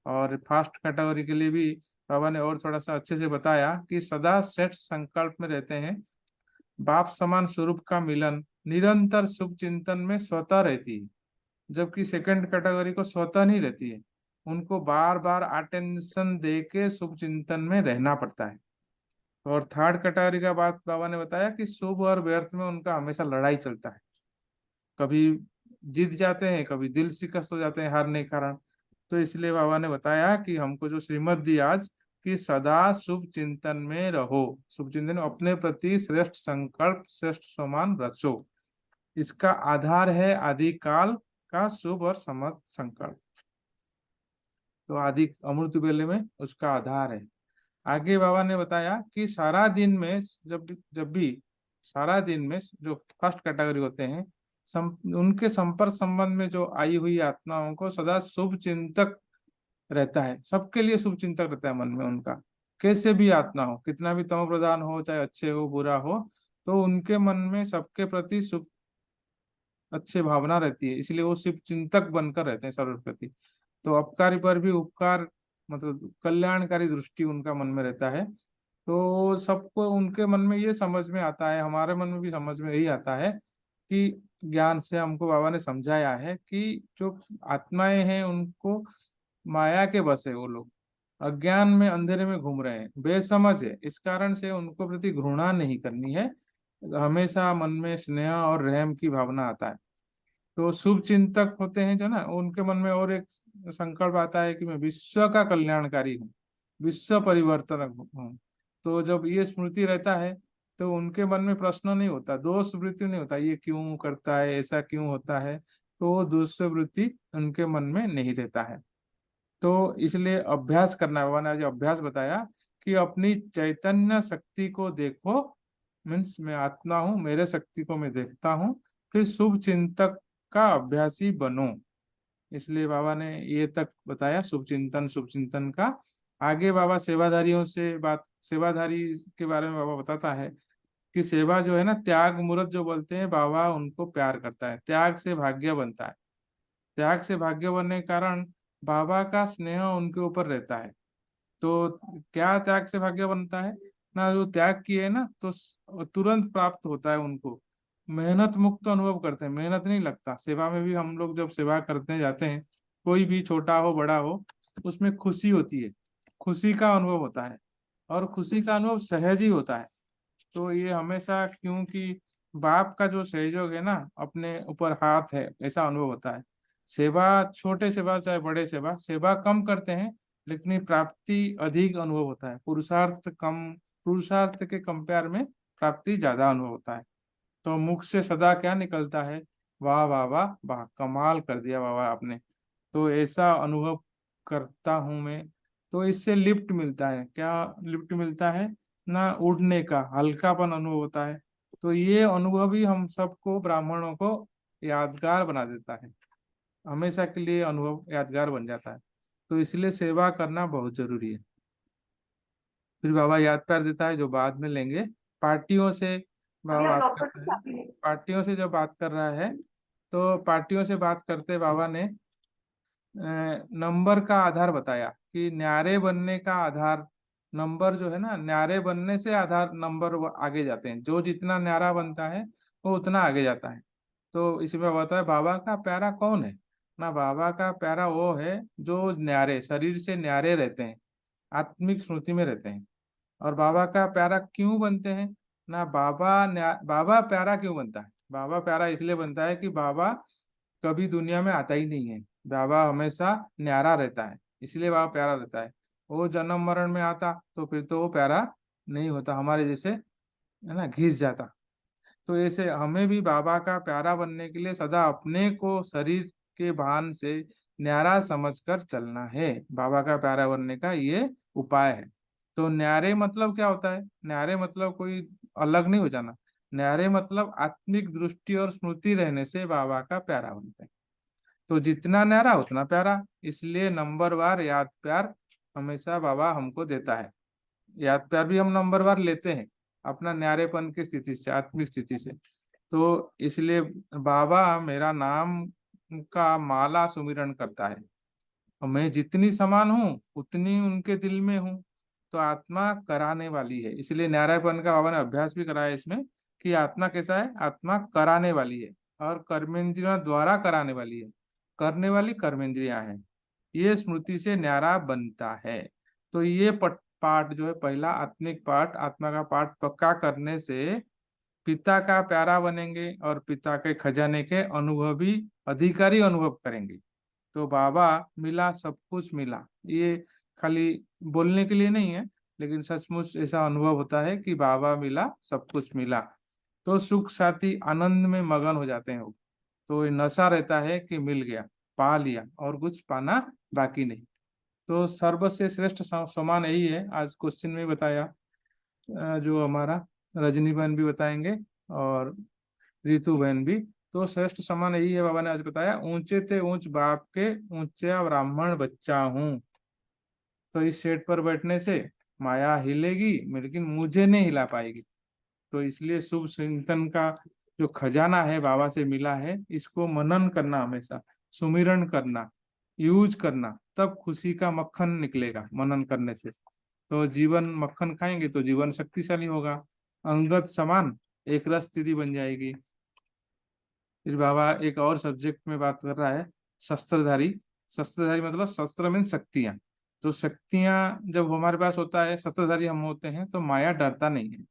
और फर्स्ट कैटेगरी के लिए भी बाबा ने और थोड़ा सा अच्छे से बताया कि सदा श्रेष्ठ संकल्प में रहते हैं, बाप समान स्वरूप का मिलन निरंतर शुभ चिंतन में स्वतः रहती है, जबकि सेकंड कैटेगरी को स्वतः नहीं रहती है, उनको बार बार अटेंशन दे के शुभ चिंतन में रहना पड़ता है। और थर्ड कैटेगरी का बात बाबा ने बताया कि शुभ और व्यर्थ में उनका हमेशा लड़ाई चलता है, कभी जीत जाते हैं, कभी दिल शिकस्त हो जाते हैं हारने के कारण। तो इसलिए बाबा ने बताया कि हमको जो श्रीमत दी आज कि सदा शुभ चिंतन में रहो, शुभ चिंतन में अपने प्रति श्रेष्ठ संकल्प श्रेष्ठ समान रचो। इसका आधार है आदिकाल का शुभ और समर्थ संकल्प। तो आदि अमृत बेले में उसका आधार है। आगे बाबा ने बताया कि सारा दिन में जब भी सारा दिन में जो फर्स्ट कैटेगरी होते हैं उनके संपर्क संबंध में जो आई हुई आत्माओं को सदा शुभ चिंतक रहता है, सबके लिए शुभ चिंतक रहता है मन में उनका, कैसे भी आत्मा हो, कितना भी तमो प्रधान हो, चाहे अच्छे हो बुरा हो, तो उनके मन में सबके प्रति शुभ अच्छे भावना रहती है, इसलिए वो शुभ चिंतक बनकर रहते हैं सर्व प्रति। तो अपकारी पर भी उपकार मतलब कल्याणकारी दृष्टि उनका मन में रहता है। तो सबको उनके मन में ये समझ में आता है, हमारे मन में भी समझ में यही आता है कि ज्ञान से हमको बाबा ने समझाया है कि जो आत्माएं हैं उनको माया के बस है, वो लोग अज्ञान में अंधेरे में घूम रहे हैं, बेसमझ है, इस कारण से उनको प्रति घृणा नहीं करनी है, हमेशा मन में स्नेह और रहम की भावना आता है। तो शुभ चिंतक होते हैं जो ना, उनके मन में और एक संकल्प आता है कि मैं विश्व का कल्याणकारी हूँ, विश्व परिवर्तनक हूँ। तो जब ये स्मृति रहता है तो उनके मन में प्रश्न नहीं होता, दोष वृत्ति नहीं होता, ये क्यों करता है, ऐसा क्यों होता है, तो वो दोष वृत्ति उनके मन में नहीं रहता है। तो इसलिए अभ्यास करना है। बाबा ने आज अभ्यास बताया कि अपनी चैतन्य शक्ति को देखो, मीन्स मैं आत्मा हूँ, मेरे शक्ति को मैं देखता हूँ, फिर शुभ चिंतक का अभ्यासी बनो। इसलिए बाबा ने ये तक बताया शुभ चिंतन का। आगे बाबा सेवाधारियों से सेवाधारी के बारे में बाबा बताता है कि सेवा जो है ना, त्याग मूर्त जो बोलते हैं, बाबा उनको प्यार करता है, त्याग से भाग्य बनता है, त्याग से भाग्य बनने के कारण बाबा का स्नेह उनके ऊपर रहता है। तो क्या त्याग से भाग्य बनता है ना, जो त्याग किए ना तो तुरंत प्राप्त होता है उनको, मेहनत मुक्त अनुभव करते हैं, मेहनत नहीं लगता। सेवा में भी हम लोग जब सेवा करते जाते हैं, कोई भी छोटा हो बड़ा हो, उसमें खुशी होती है, खुशी का अनुभव होता है, और खुशी का अनुभव सहज ही होता है। तो ये हमेशा, क्योंकि बाप का जो सहयोग है ना, अपने ऊपर हाथ है, ऐसा अनुभव होता है। सेवा छोटे सेवा चाहे बड़े सेवा, सेवा कम करते हैं लेकिन प्राप्ति अधिक अनुभव होता है, पुरुषार्थ के कंपेयर में प्राप्ति ज्यादा अनुभव होता है। तो मुख से सदा क्या निकलता है, वाह वाह वाह वाह, कमाल कर दिया बाबा आपने। तो ऐसा अनुभव करता हूं मैं। तो इससे लिफ्ट मिलता है, क्या लिफ्ट मिलता है ना, उड़ने का हल्कापन अनुभव होता है। तो ये अनुभव ही हम सबको ब्राह्मणों को यादगार बना देता है, हमेशा के लिए अनुभव यादगार बन जाता है। तो इसलिए सेवा करना बहुत जरूरी है। फिर बाबा याद कर देता है जो बाद में लेंगे, पार्टियों से बाबा बात करता है। पार्टियों से जब बात कर रहा है तो पार्टियों से बात करते बाबा ने नंबर का आधार बताया कि न्यारे बनने का आधार नंबर जो है ना, न्यारे बनने से आधार नंबर आगे जाते हैं, जो जितना न्यारा बनता है वो उतना आगे जाता है। तो इसमें बताया है बाबा का प्यारा कौन है ना, बाबा का प्यारा वो है जो न्यारे शरीर से न्यारे रहते हैं, आत्मिक स्मृति में रहते हैं। और बाबा का प्यारा क्यों बनते हैं ना, बाबा प्यारा क्यों बनता है, बाबा प्यारा इसलिए बनता है कि बाबा कभी दुनिया में आता ही नहीं है, बाबा हमेशा न्यारा रहता है, इसलिए बाबा प्यारा रहता है। वो जन्म मरण में आता तो फिर तो वो प्यारा नहीं होता, हमारे जैसे है ना, घिस जाता। तो ऐसे हमें भी बाबा का प्यारा बनने के लिए सदा अपने को शरीर के भान से न्यारा समझकर चलना है, बाबा का प्यारा बनने का ये उपाय है। तो न्यारे मतलब क्या होता है, न्यारे मतलब कोई अलग नहीं हो जाना, न्यारे मतलब आत्मिक दृष्टि और स्मृति रहने से बाबा का प्यारा बनते हैं। तो जितना न्यारा उतना प्यारा, इसलिए नंबरवार याद प्यार हमेशा बाबा हमको देता है। याद प्यार भी हम नंबरवार लेते हैं अपना न्यारेपन की स्थिति से, आत्मिक स्थिति से। तो इसलिए बाबा मेरा नाम का माला सुमिरन करता है, और मैं जितनी समान हूँ उतनी उनके दिल में हूँ। तो आत्मा कराने वाली है, इसलिए न्यारापन का बाबा ने अभ्यास भी कराया इसमें कि आत्मा कैसा है, आत्मा कराने वाली है और कर्मेंद्रियों द्वारा कराने वाली है, करने वाली कर्मेंद्रियां हैं। ये स्मृति से न्यारा बनता है। तो ये पाठ जो है पहला आत्मिक पाठ, आत्मा का पाठ पक्का करने से पिता का प्यारा बनेंगे और पिता के खजाने के अनुभवी अधिकारी अनुभव करेंगे। तो बाबा मिला सब कुछ मिला, ये खाली बोलने के लिए नहीं है, लेकिन सचमुच ऐसा अनुभव होता है कि बाबा मिला सब कुछ मिला। तो सुख साथी आनंद में मगन हो जाते हैं वो। तो ये नशा रहता है कि मिल गया, पा लिया और कुछ पाना बाकी नहीं। तो सर्व से श्रेष्ठ समान यही है, आज क्वेश्चन में बताया, जो हमारा रजनी बहन भी बताएंगे और रितु बहन भी। तो श्रेष्ठ समान यही है, बाबा ने आज बताया, ऊंचे ते ऊंच बाप के ऊंचा ब्राह्मण बच्चा हूँ। तो इस सेट पर बैठने से माया हिलेगी लेकिन मुझे नहीं हिला पाएगी। तो इसलिए शुभ चिंतन का जो खजाना है बाबा से मिला है, इसको मनन करना, हमेशा सुमिरन करना, यूज करना, तब खुशी का मक्खन निकलेगा मनन करने से। तो जीवन मक्खन खाएंगे तो जीवन शक्तिशाली होगा, अंगत समान एक रस स्थिति बन जाएगी। फिर बाबा एक और सब्जेक्ट में बात कर रहा है, शस्त्रधारी। शस्त्रधारी मतलब शस्त्र मीन शक्तियां। तो शक्तियां जब हमारे पास होता है, शस्त्रधारी हम होते हैं, तो माया डरता नहीं है,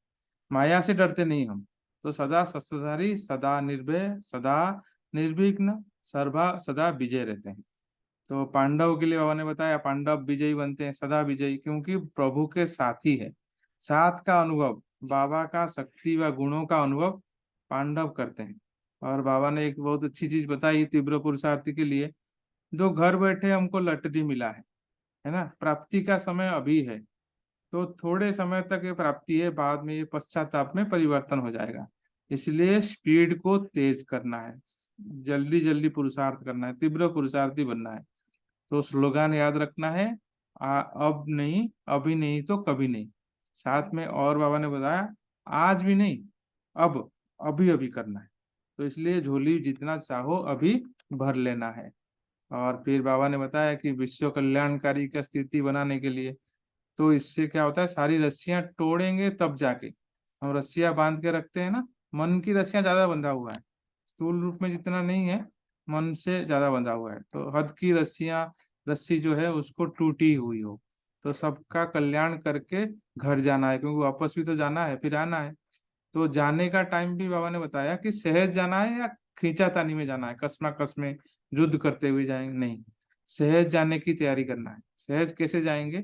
माया से डरते नहीं हम। तो सदा शस्त्रधारी, सदा निर्भय, सदा निर्विघ्न, सर्वा सदा विजय रहते हैं। तो पांडव के लिए बाबा ने बताया, पांडव विजयी बनते हैं, सदा विजयी, क्योंकि प्रभु के साथी है। साथ का अनुभव, बाबा का शक्ति व गुणों का अनुभव पांडव करते हैं। और बाबा ने एक बहुत अच्छी चीज बताई तीव्र पुरुषार्थी के लिए, जो घर बैठे हमको लटरी मिला है ना, प्राप्ति का समय अभी है, तो थोड़े समय तक ये प्राप्ति है, बाद में ये पश्चाताप में परिवर्तन हो जाएगा। इसलिए स्पीड को तेज करना है, जल्दी जल्दी पुरुषार्थ करना है, तीव्र पुरुषार्थी बनना है। तो स्लोगन याद रखना है, अब नहीं, अभी नहीं तो कभी नहीं। साथ में और बाबा ने बताया, आज भी नहीं, अब अभी अभी करना है। तो इसलिए झोली जितना चाहो अभी भर लेना है। और फिर बाबा ने बताया कि विश्व कल्याणकारी का स्थिति बनाने के लिए, तो इससे क्या होता है, सारी रस्सियां तोड़ेंगे तब जाके। हम रस्सियां बांध के रखते हैं ना, मन की रस्सियां ज्यादा बंधा हुआ है, स्थूल रूप में जितना नहीं है, मन से ज्यादा बंधा हुआ है। तो हद की रस्सी जो है उसको टूटी हुई हो। तो सबका कल्याण करके घर जाना है, क्योंकि वापस भी तो जाना है, फिर आना है। तो जाने का टाइम भी बाबा ने बताया कि सहज जाना है या खींचातानी में जाना है, कसमा कस में युद्ध करते हुए जाएंगे, नहीं, सहज जाने की तैयारी करना है। सहज कैसे जाएंगे,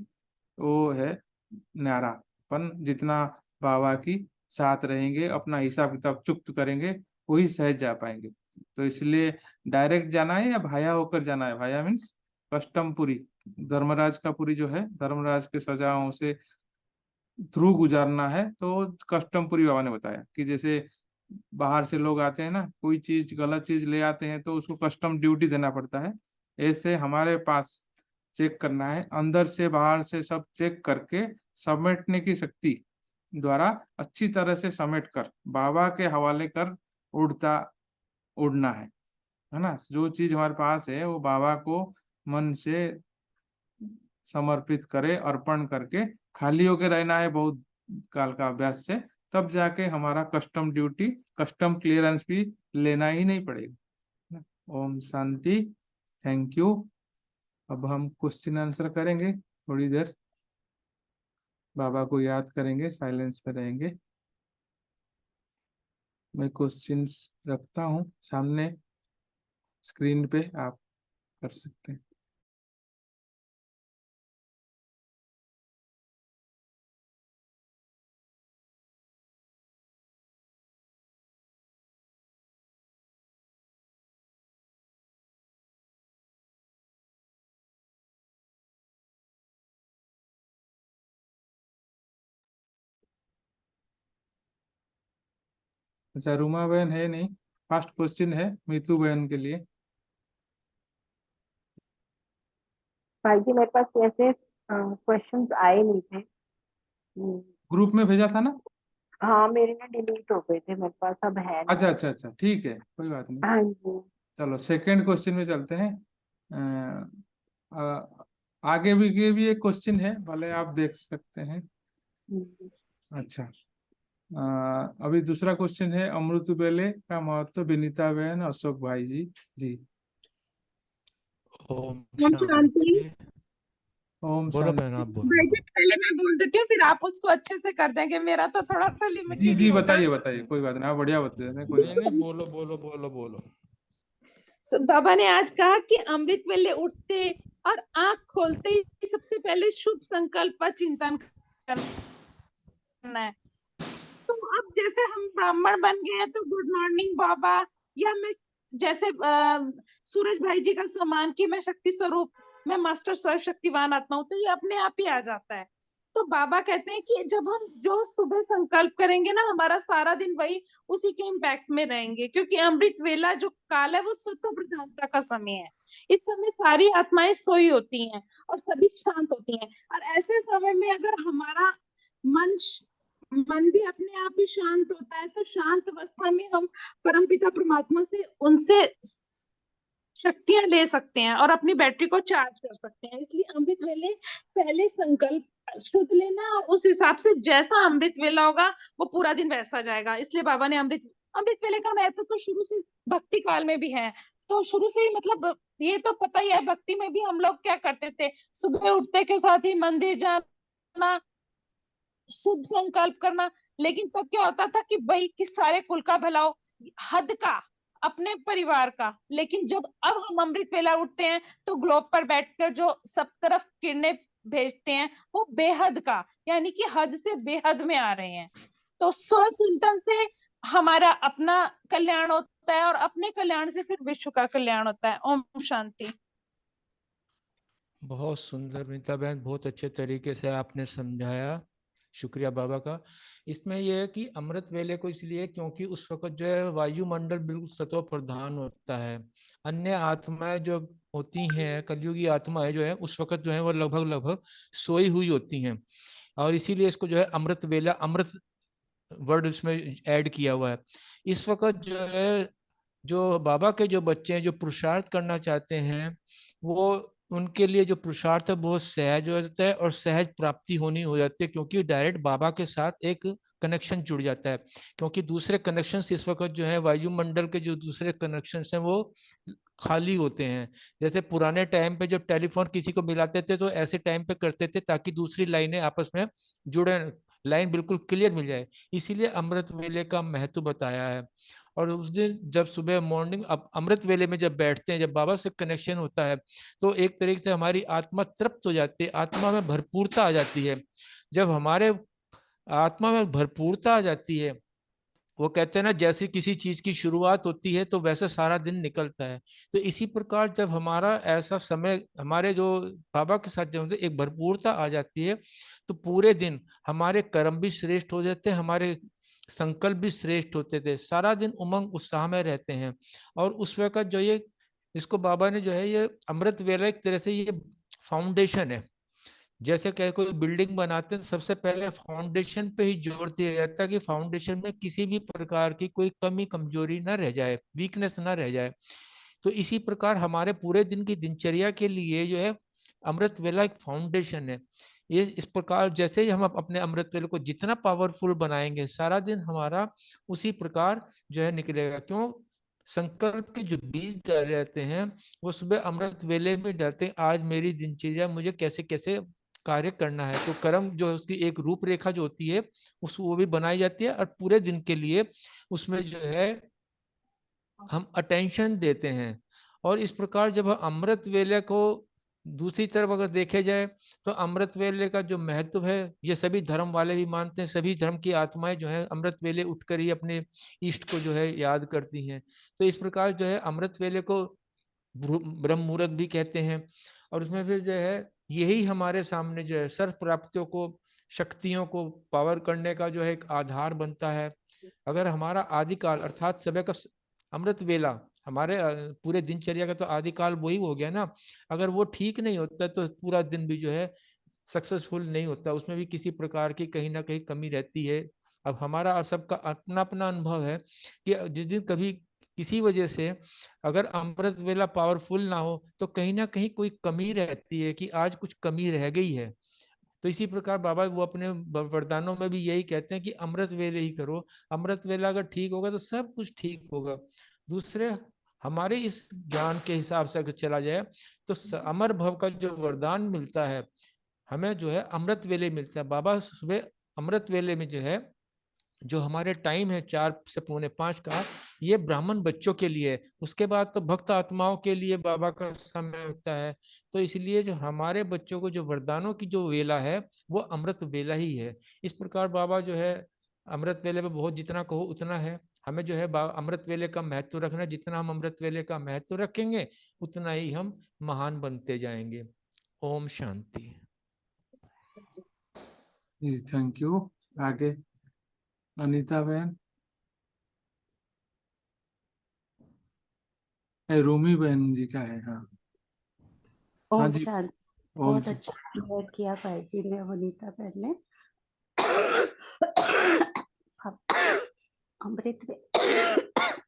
वो है न्यारापन, जितना बाबा की साथ रहेंगे, अपना हिसाब किताब चुक्त करेंगे, वही सहज जा पाएंगे। तो इसलिए डायरेक्ट जाना है या भाया होकर जाना है, भाया मीन्स कष्टमपुरी, धर्मराज का पुरी जो है, धर्मराज के सजाओं से थ्रू गुजारना है। तो कस्टमपुरी बाबा ने बताया कि जैसे बाहर से लोग आते हैं ना, कोई चीज गलत चीज ले आते हैं तो उसको कस्टम ड्यूटी देना पड़ता है, ऐसे हमारे पास चेक करना है, अंदर से बाहर से सब चेक करके समेटने की शक्ति द्वारा अच्छी तरह से समेट कर बाबा के हवाले कर उड़ना है ना। जो चीज हमारे पास है वो बाबा को मन से समर्पित करे, अर्पण करके खाली होके रहना है बहुत काल का अभ्यास से, तब जाके हमारा कस्टम ड्यूटी, कस्टम क्लियरेंस भी लेना ही नहीं पड़ेगा। ओम शांति, थैंक यू। अब हम क्वेश्चन आंसर करेंगे थोड़ी देर, बाबा को याद करेंगे, साइलेंस में रहेंगे। मैं क्वेश्चंस रखता हूँ सामने स्क्रीन पे, आप कर सकते हैं। अच्छा, रूमा बहन है नहीं, फर्स्ट क्वेश्चन है मीतू बहन के लिए। भाई जी मेरे पास ऐसे क्वेश्चंस आए नहीं थे। ग्रुप में भेजा था ना? हाँ मेरे ना डिलीट हो गए थे, मेरे पास अब है नहीं। अच्छा अच्छा अच्छा, ठीक है, कोई बात नहीं। हाँ जी। चलो सेकंड क्वेश्चन में चलते हैं। आगे भी एक क्वेश्चन है, भले आप देख सकते हैं। अच्छा, अभी दूसरा क्वेश्चन है अमृत वेले का महत्व, विनीता बहन, अशोक भाई जी। जी, ओम ओम शांति। शांति। ओम बोलो बहन, शांति। आप भाई बोलो। जी पहले मैं बोल देती हूँ, फिर आप उसको अच्छे से कर देंगे, मेरा तो थोड़ा सा जी लिमिटेड ही जी, होता है। बताइए कोई बात नहीं, आप बढ़िया बता देना, कोई नहीं नहीं, बोलो बोलो बोलो बोलो। बाबा ने आज कहा कि अमृत वेले उठते और आंख खोलते ही सबसे पहले शुभ संकल्प का चिंतन करना है। तो अब जैसे हम ब्राह्मण बन गए हैं तो गुड मॉर्निंग बाबा, या मैं जैसे सूरज भाई जी का सम्मान कि मैं शक्ति स्वरूप, मैं मास्टर सर्वशक्तिवान आत्मा हूँ, तो ये अपने आप ही आ जाता है। तो बाबा कहते हैं कि जब हम जो सुबह संकल्प करेंगे ना, हमारा सारा दिन वही उसी के इम्पैक्ट में रहेंगे, क्योंकि अमृत वेला जो काल है वो सत्व प्रधानता का समय है। इस समय सारी आत्माएं सोई होती हैं और सभी शांत होती हैं, और ऐसे समय में अगर हमारा मन मन भी अपने आप ही शांत होता है, तो शांत अवस्था में हम परमपिता परमात्मा से उनसे शक्तियां ले सकते हैं और अपनी बैटरी को चार्ज कर सकते हैं। इसलिए अमृत वेले पहले संकल्प शुद्ध लेना, और उस हिसाब से जैसा अमृत वेला होगा वो पूरा दिन वैसा जाएगा। इसलिए बाबा ने अमृत अमृत वेले का महत्व तो शुरू से भक्ति काल में भी है, तो शुरू से ही मतलब ये तो पता ही है। भक्ति में भी हम लोग क्या करते थे, सुबह उठते के साथ ही मंदिर जाना, शुभ संकल्प करना, लेकिन तब क्या होता था कि भाई कि सारे कुल का भला हो, हद का, अपने परिवार का। लेकिन जब अब हम अमृत वेला उठते हैं तो ग्लोब पर बैठकर जो सब तरफ किरणें भेजते हैं वो बेहद का, यानी कि हद से बेहद में आ रहे हैं। तो स्वचिंतन से हमारा अपना कल्याण होता है और अपने कल्याण से फिर विश्व का कल्याण होता है। ओम शांति। बहुत सुंदर विनीता बहन, बहुत अच्छे तरीके से आपने समझाया, शुक्रिया बाबा का। इसमें यह है कि अमृत वेले को इसलिए क्योंकि उस वक्त जो है वायुमंडल बिल्कुल सत्व प्रधान होता है। अन्य आत्माएं जो होती हैं, कलयुगी आत्माएं जो है उस वक्त जो है वो लगभग लगभग सोई हुई होती हैं, और इसीलिए इसको जो है अमृत वेला, अमृत वर्ड इसमें ऐड किया हुआ है। इस वक्त जो है जो बाबा के जो बच्चे हैं जो पुरुषार्थ करना चाहते हैं, वो उनके लिए जो पुरुषार्थ है बहुत सहज हो जाता है और सहज प्राप्ति होनी हो जाती है, क्योंकि डायरेक्ट बाबा के साथ एक कनेक्शन जुड़ जाता है। क्योंकि दूसरे कनेक्शन इस वक्त जो है वायुमंडल के जो दूसरे कनेक्शन हैं वो खाली होते हैं। जैसे पुराने टाइम पे जब टेलीफोन किसी को मिलाते थे तो ऐसे टाइम पे करते थे ताकि दूसरी लाइनें आपस में जुड़े, लाइन बिल्कुल क्लियर मिल जाए। इसीलिए अमृत वेले का महत्व बताया है। और उस दिन जब सुबह मॉर्निंग अब अमृत वेले में जब बैठते हैं, जब बाबा से कनेक्शन होता है, तो एक तरीके से हमारी आत्मा तृप्त हो जाती है, आत्मा में भरपूरता आ जाती है। जब हमारे आत्मा में भरपूरता आ जाती है, वो कहते हैं ना जैसे किसी चीज की शुरुआत होती है तो वैसे सारा दिन निकलता है। तो इसी प्रकार जब हमारा ऐसा समय हमारे जो बाबा के साथ जब एक भरपूरता आ जाती है, तो पूरे दिन हमारे कर्म भी श्रेष्ठ हो जाते हैं, हमारे संकल्प भी श्रेष्ठ होते थे, सारा दिन उमंग उत्साह में रहते हैं। और उस वक्त जो ये इसको बाबा ने जो है ये अमृत वेला एक तरह से ये फाउंडेशन है। जैसे क्या कोई बिल्डिंग बनाते हैं तो सबसे पहले फाउंडेशन पे ही जोर दिया जाता है कि फाउंडेशन में किसी भी प्रकार की कोई कमी कमजोरी ना रह जाए, वीकनेस ना रह जाए। तो इसी प्रकार हमारे पूरे दिन की दिनचर्या के लिए जो है अमृत वेला एक फाउंडेशन है। ये इस प्रकार जैसे ही हम अपने अमृत वेले को जितना पावरफुल बनाएंगे, सारा दिन हमारा उसी प्रकार जो है निकलेगा। क्यों? संकल्प के जो बीज डाले रहते हैं वो सुबह अमृत वेले में डालते हैं, आज मेरी दिनचर्या मुझे कैसे कैसे कार्य करना है। तो कर्म जो है उसकी एक रूपरेखा जो होती है उस वो भी बनाई जाती है, और पूरे दिन के लिए उसमें जो है हम अटेंशन देते हैं। और इस प्रकार जब हम अमृत वेले को दूसरी तरफ अगर देखे जाए, तो अमृत वेले का जो महत्व है ये सभी धर्म वाले भी मानते हैं, सभी धर्म की आत्माएं जो है अमृत वेले उठकर ही अपने इष्ट को जो है याद करती हैं। तो इस प्रकार जो है अमृत वेले को ब्रह्म मुहूर्त भी कहते हैं। और उसमें फिर जो है यही हमारे सामने जो है सर्व प्राप्तियों को, शक्तियों को पावर करने का जो है एक आधार बनता है। अगर हमारा आदिकाल अर्थात सुबह का अमृत वेला हमारे पूरे दिनचर्या का तो आदिकाल वही हो गया ना, अगर वो ठीक नहीं होता तो पूरा दिन भी जो है सक्सेसफुल नहीं होता, उसमें भी किसी प्रकार की कहीं ना कहीं कमी रहती है। अब हमारा और सबका अपना अपना अनुभव है कि जिस दिन कभी किसी वजह से अगर अमृत वेला पावरफुल ना हो तो कहीं ना कहीं कोई कमी रहती है कि आज कुछ कमी रह गई है। तो इसी प्रकार बाबा वो अपने वरदानों में भी यही कहते हैं कि अमृत वेले ही करो। अमृत वेला अगर ठीक होगा तो सब कुछ ठीक होगा। दूसरे, हमारे इस ज्ञान के हिसाब से अगर चला जाए तो अमर भव का जो वरदान मिलता है हमें जो है अमृत वेले मिलता है। बाबा सुबह अमृत वेले में जो है, जो हमारे टाइम है 4 से 4:45 का, ये ब्राह्मण बच्चों के लिए है। उसके बाद तो भक्त आत्माओं के लिए बाबा का समय होता है। तो इसलिए जो हमारे बच्चों को जो वरदानों की जो वेला है वो अमृत वेला ही है। इस प्रकार बाबा जो है अमृत वेले में बहुत जितना कहो उतना है। हमें जो है अमृत वेले का महत्व रखना है। जितना हम अमृत वेले का महत्व रखेंगे उतना ही हम महान बनते जाएंगे। ओम शांति। जी थैंक यू। आगे अनीता बहन, रूमी बहन जी का है। हाँ हाँ ओम जी। शांति। ओम बहुत जी। अच्छा क्लियर किया भाई जी ने, वनीता बहन ने। अब अमृत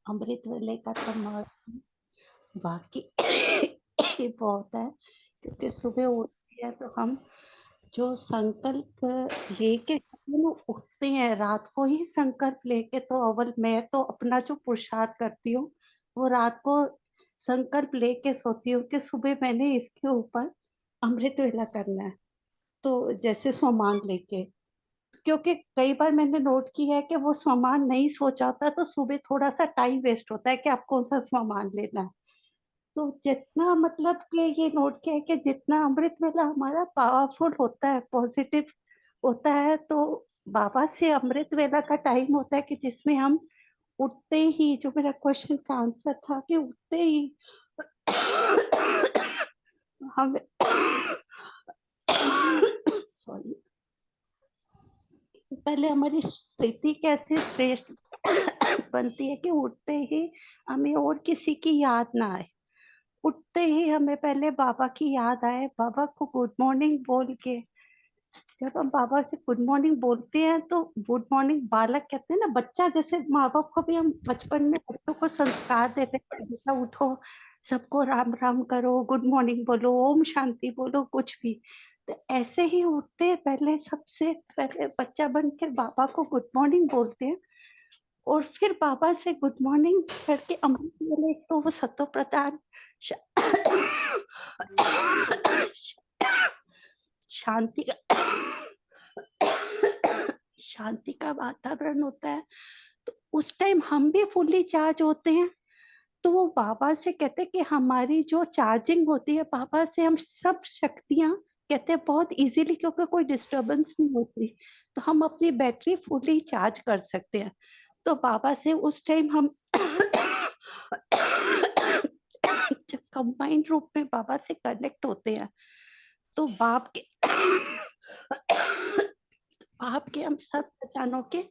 अमृत वेले का तो महत्व बाकी बहुत है, क्योंकि सुबह उठते हैं तो हम जो संकल्प लेके उठते हैं, रात को ही संकल्प लेके, तो अव्वल मैं तो अपना जो पुरुषार्थ करती हूँ वो रात को संकल्प लेके सोती हूँ कि सुबह मैंने इसके ऊपर अमृत वेला करना है। तो जैसे स्वमान लेके, क्योंकि कई बार मैंने नोट किया है कि वो स्वमान नहीं सोचा होता तो सुबह थोड़ा सा टाइम वेस्ट होता है कि आप कौन सा स्वमान लेना है। तो जितना मतलब कि ये नोट किया है कि जितना अमृत वेला हमारा पावरफुल होता है, पॉजिटिव होता है, तो बाबा से अमृत वेला का टाइम होता है कि जिसमें हम उठते ही, जो मेरा क्वेश्चन का आंसर था कि उठते ही हम सॉरी, पहले हमारी स्थिति कैसे श्रेष्ठ बनती है कि उठते ही हमें और किसी की याद ना आए। उठते ही हमें पहले बाबा की याद आए, बाबा को गुड मॉर्निंग बोल के। जब हम बाबा से गुड मॉर्निंग बोलते हैं तो गुड मॉर्निंग, बालक कहते हैं ना, बच्चा जैसे माँ बाप को भी हम बचपन में बच्चों को संस्कार देते हैं, बेटा उठो, सबको राम राम करो, गुड मॉर्निंग बोलो, ओम शांति बोलो, कुछ भी। तो ऐसे ही उठते पहले, सबसे पहले बच्चा बनकर बाबा को गुड मॉर्निंग बोलते हैं, और फिर बाबा से गुड मॉर्निंग करके अमृत वेले तो वो सतो प्रदान शांति शांति का वातावरण होता है। तो उस टाइम हम भी फुल्ली चार्ज होते हैं। तो वो बाबा से कहते हैं कि हमारी जो चार्जिंग होती है, बाबा से हम सब शक्तियां कहते हैं बहुत इजीली, क्योंकि कोई डिस्टरबेंस नहीं होती, तो हम अपनी बैटरी फुली चार्ज कर सकते हैं। तो बाबा से उस टाइम हम जब कंबाइंड रूप में बाबा से कनेक्ट होते हैं तो बाप के हम सब खजानों के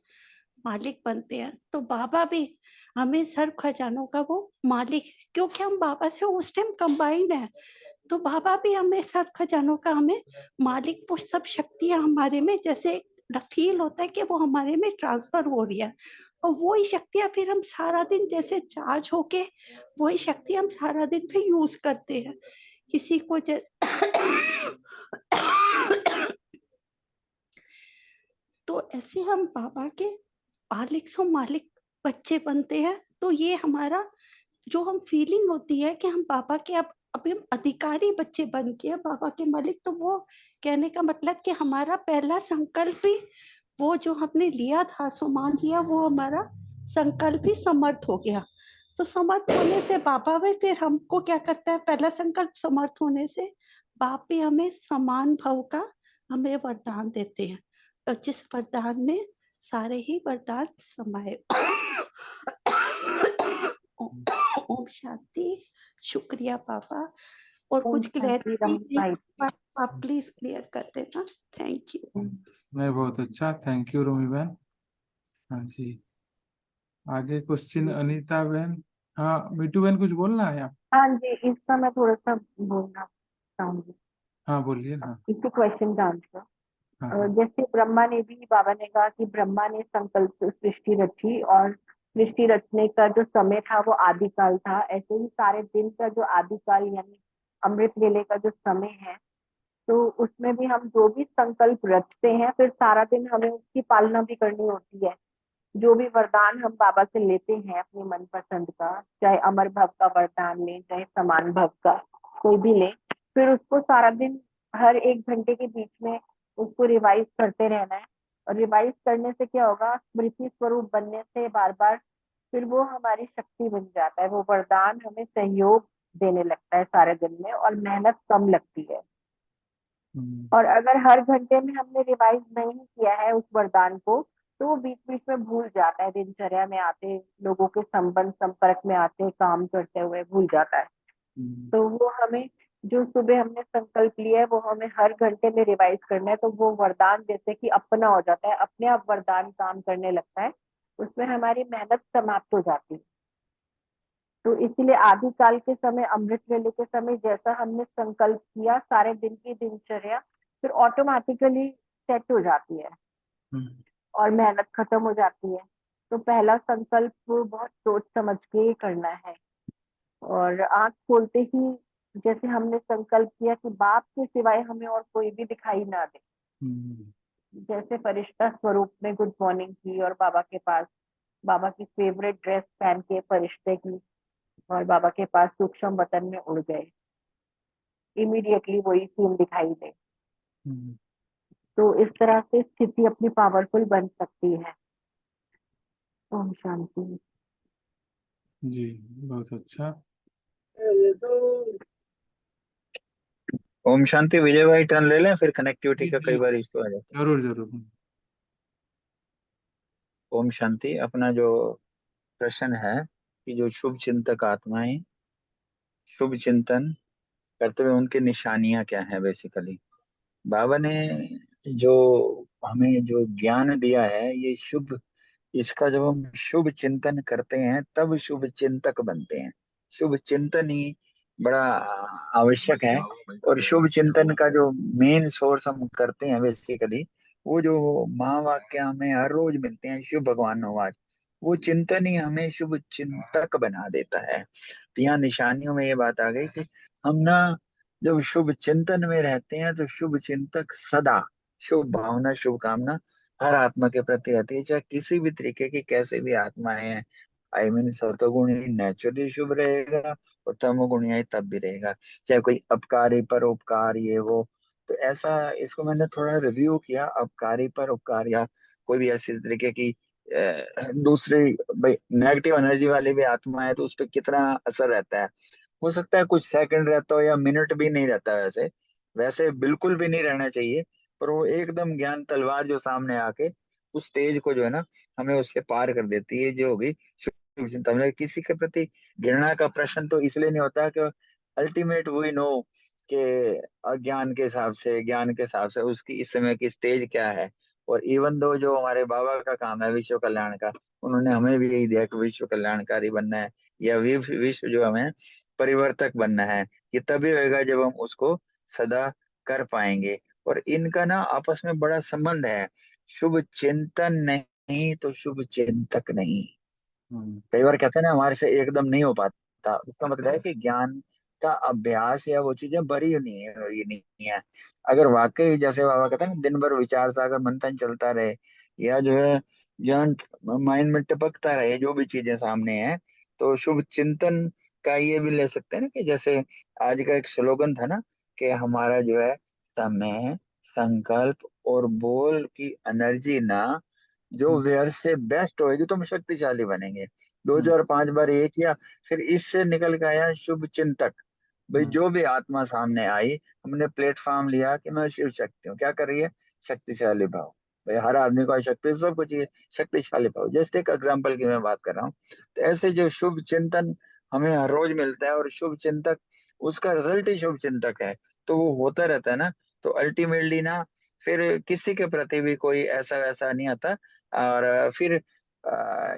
मालिक बनते हैं। तो बाबा भी हमें सर्व खजानों का वो मालिक, क्योंकि हम बाबा से उस टाइम कंबाइंड है, तो बाबा भी हमें सर्व खजानों का हमें मालिक, वो सब शक्तियां हमारे में जैसे फील होता है कि वो हमारे में ट्रांसफर हो रही है, और वही शक्तियां फिर हम सारा दिन जैसे चार्ज होके वही शक्ति हम सारा दिन फिर यूज करते हैं। किसी को जैसे तो ऐसे हम बाबा के मालिक सो मालिक बच्चे बनते हैं। तो ये हमारा जो हम फीलिंग होती है कि हम बाबा के अब अभी हम अधिकारी बच्चे बन के बाबा के मालिक, तो वो कहने का मतलब कि हमारा पहला संकल्प ही वो जो हमने लिया था, सुमान लिया, वो हमारा संकल्प ही समर्थ हो गया। तो समर्थ होने से बाबा भी फिर हमको क्या करता है, पहला संकल्प समर्थ होने से बाप भी हमें समान भाव का हमें वरदान देते हैं, और जिस वरदान में सारे ही वरदान समाये। ओम शांति। शुक्रिया पापा। और ओम कुछ शांति क्लैरिटी भाई। आप प्लीज क्लियर कर देना। Thank you. नहीं, बहुत अच्छा, थैंक यू रोमी बहन। हाँ जी, आगे क्वेश्चन अनीता बहन। हाँ मीटू बहन, कुछ बोलना है आप? हाँ जी, इसका मैं थोड़ा सा बोलना चाहूंगी, हाँ बोलिए ना। इसी क्वेश्चन का आंसर। हाँ हाँ जैसे ब्रह्मा ने भी, बाबा ने कहा कि ब्रह्मा ने संकल्प से सृष्टि रची और सृष्टि रचने का जो समय था वो आदिकाल था, ऐसे ही सारे दिन का जो आदिकाल यानी अमृत वेले का जो समय है, तो उसमें भी हम जो भी संकल्प रचते हैं फिर सारा दिन हमें उसकी पालना भी करनी होती है। जो भी वरदान हम बाबा से लेते हैं अपनी मनपसंद का, चाहे अमर भव का वरदान लें चाहे समान भव का, कोई भी लें, फिर उसको सारा दिन हर 1 घंटे के बीच में उसको रिवाइज करते रहना है। और रिवाइज करने से क्या होगा, स्मृति स्वरूप बनने से बार बार फिर वो हमारी शक्ति बन जाता है, वो वरदान हमें सहयोग देने लगता है सारे दिन में और मेहनत कम लगती है। और अगर हर घंटे में हमने रिवाइज नहीं किया है उस वरदान को, तो वो बीच बीच में भूल जाता है, दिनचर्या में आते, लोगों के संबंध संपर्क में आते, काम करते हुए भूल जाता है। तो वो हमें जो सुबह हमने संकल्प लिया है वो हमें हर घंटे में रिवाइज करना है, तो वो वरदान जैसे कि अपना हो जाता है, अपने आप वरदान काम करने लगता है, उसमें हमारी मेहनत समाप्त हो जाती है। तो इसीलिए आदिकाल के समय, अमृत वेले के समय जैसा हमने संकल्प किया, सारे दिन की दिनचर्या फिर ऑटोमेटिकली सेट हो जाती है और मेहनत खत्म हो जाती है। तो पहला संकल्प बहुत सोच समझ के ही करना है, और आंख खोलते ही जैसे हमने संकल्प किया कि बाप के सिवाय हमें और कोई भी दिखाई ना दे, जैसे फरिश्ता स्वरूप में गुड मॉर्निंग की और बाबा के पास बाबा की फेवरेट ड्रेस पहन के फरिश्ते की और बाबा के पास सूक्ष्म वतन में उड़ गए, इमीडिएटली वही सीन दिखाई दे। तो इस तरह से स्थिति अपनी पावरफुल बन सकती है। ओम शांति। जी, बहुत अच्छा। ओम शांति। विजय भाई टर्न ले लें, फिर कनेक्टिविटी जी का कई जी, बार इशू आ जाता है। जरूर जरूर। ओम शांति। अपना जो प्रश्न है कि जो शुभ चिंतक आत्माएं शुभ चिंतन करते हुए उनकी निशानियां क्या हैं, बेसिकली बाबा ने जो हमें जो ज्ञान दिया है ये शुभ, इसका जब हम शुभ चिंतन करते हैं तब शुभ चिंतक बनते हैं। शुभ चिंतन ही बड़ा आवश्यक है। और शुभ चिंतन का जो मेन सोर्स हम करते हैं बेसिकली, वो जो महावाक्य हमें हर रोज मिलते हैं, शुभ भगवान नवाज, वो चिंतन ही हमें शुभ चिंतक बना देता है। तो यहाँ निशानियों में ये बात आ गई कि हम ना जब शुभ चिंतन में रहते हैं तो शुभ चिंतक सदा शुभ भावना शुभ कामना हर आत्मा के प्रति रहती है, चाहे किसी भी तरीके की कैसे भी आत्माएं हैं। आई मीन सत्वगुणी नेचुरली शुभ रहेगा और तमोगुणी आई तब भी रहेगा, चाहे कोई अपकारी परोपकार ये वो। तो ऐसा इसको मैंने थोड़ा रिव्यू किया, अपकारी परोपकार या कोई भी ऐसी तरीके की दूसरी भाई नेगेटिव एनर्जी वाली भी आत्मा है तो उस पर कितना असर रहता है। हो सकता है कुछ सेकंड रहता हो या मिनट भी नहीं रहता, वैसे वैसे बिल्कुल भी नहीं रहना चाहिए। पर वो एकदम ज्ञान तलवार जो सामने आके उस स्टेज को जो है ना हमें उससे पार कर देती है, जो होगी शुभ चिंता। मतलब किसी के प्रति घृणा का प्रश्न तो इसलिए नहीं होता कि अल्टीमेट वी नो कि अज्ञान के हिसाब से ज्ञान के हिसाब से उसकी इस समय की स्टेज क्या है। और इवन दो जो हमारे बाबा का काम है विश्व कल्याण का, उन्होंने हमें भी यही दिया कि विश्व कल्याणकारी बनना है या विश्व जो हमें परिवर्तक बनना है। ये तभी होगा जब हम उसको सदा कर पाएंगे। और इनका ना आपस में बड़ा संबंध है, शुभ चिंतन नहीं तो शुभ चिंतक नहीं। कई बार कहते हैं ना हमारे से एकदम नहीं हो पाता, उसका मतलब है कि ज्ञान का अभ्यास या वो चीजें बड़ी नहीं है, ये नहीं है। अगर वाकई जैसे बाबा कहते हैं ना दिन भर विचार सागर मंथन चलता रहे या जो है ज्ञान माइंड में टपकता रहे जो भी चीजें सामने हैं, तो शुभ चिंतन का ये भी ले सकते हैं ना कि जैसे आज का एक स्लोगन था ना कि हमारा जो है समय संकल्प और बोल की एनर्जी ना जो व्यर्थ से बेस्ट होएगी तो हम शक्तिशाली बनेंगे। 2005 बार ये किया, फिर इससे निकल के आया शुभ चिंतक। भाई जो भी आत्मा सामने आई हमने प्लेटफॉर्म लिया कि मैं शिव शक्ति हूँ, क्या कर रही है शक्तिशाली भाव। भाई हर आदमी को शक्ति सबको चाहिए, शक्तिशाली भाव। जस्ट एक एग्जाम्पल की मैं बात कर रहा हूँ। तो ऐसे जो शुभ चिंतन हमें हर रोज मिलता है और शुभ चिंतक उसका रिजल्ट ही शुभ चिंतक है, तो वो होता रहता है ना। तो अल्टीमेटली ना फिर किसी के प्रति भी कोई ऐसा वैसा नहीं आता। और फिर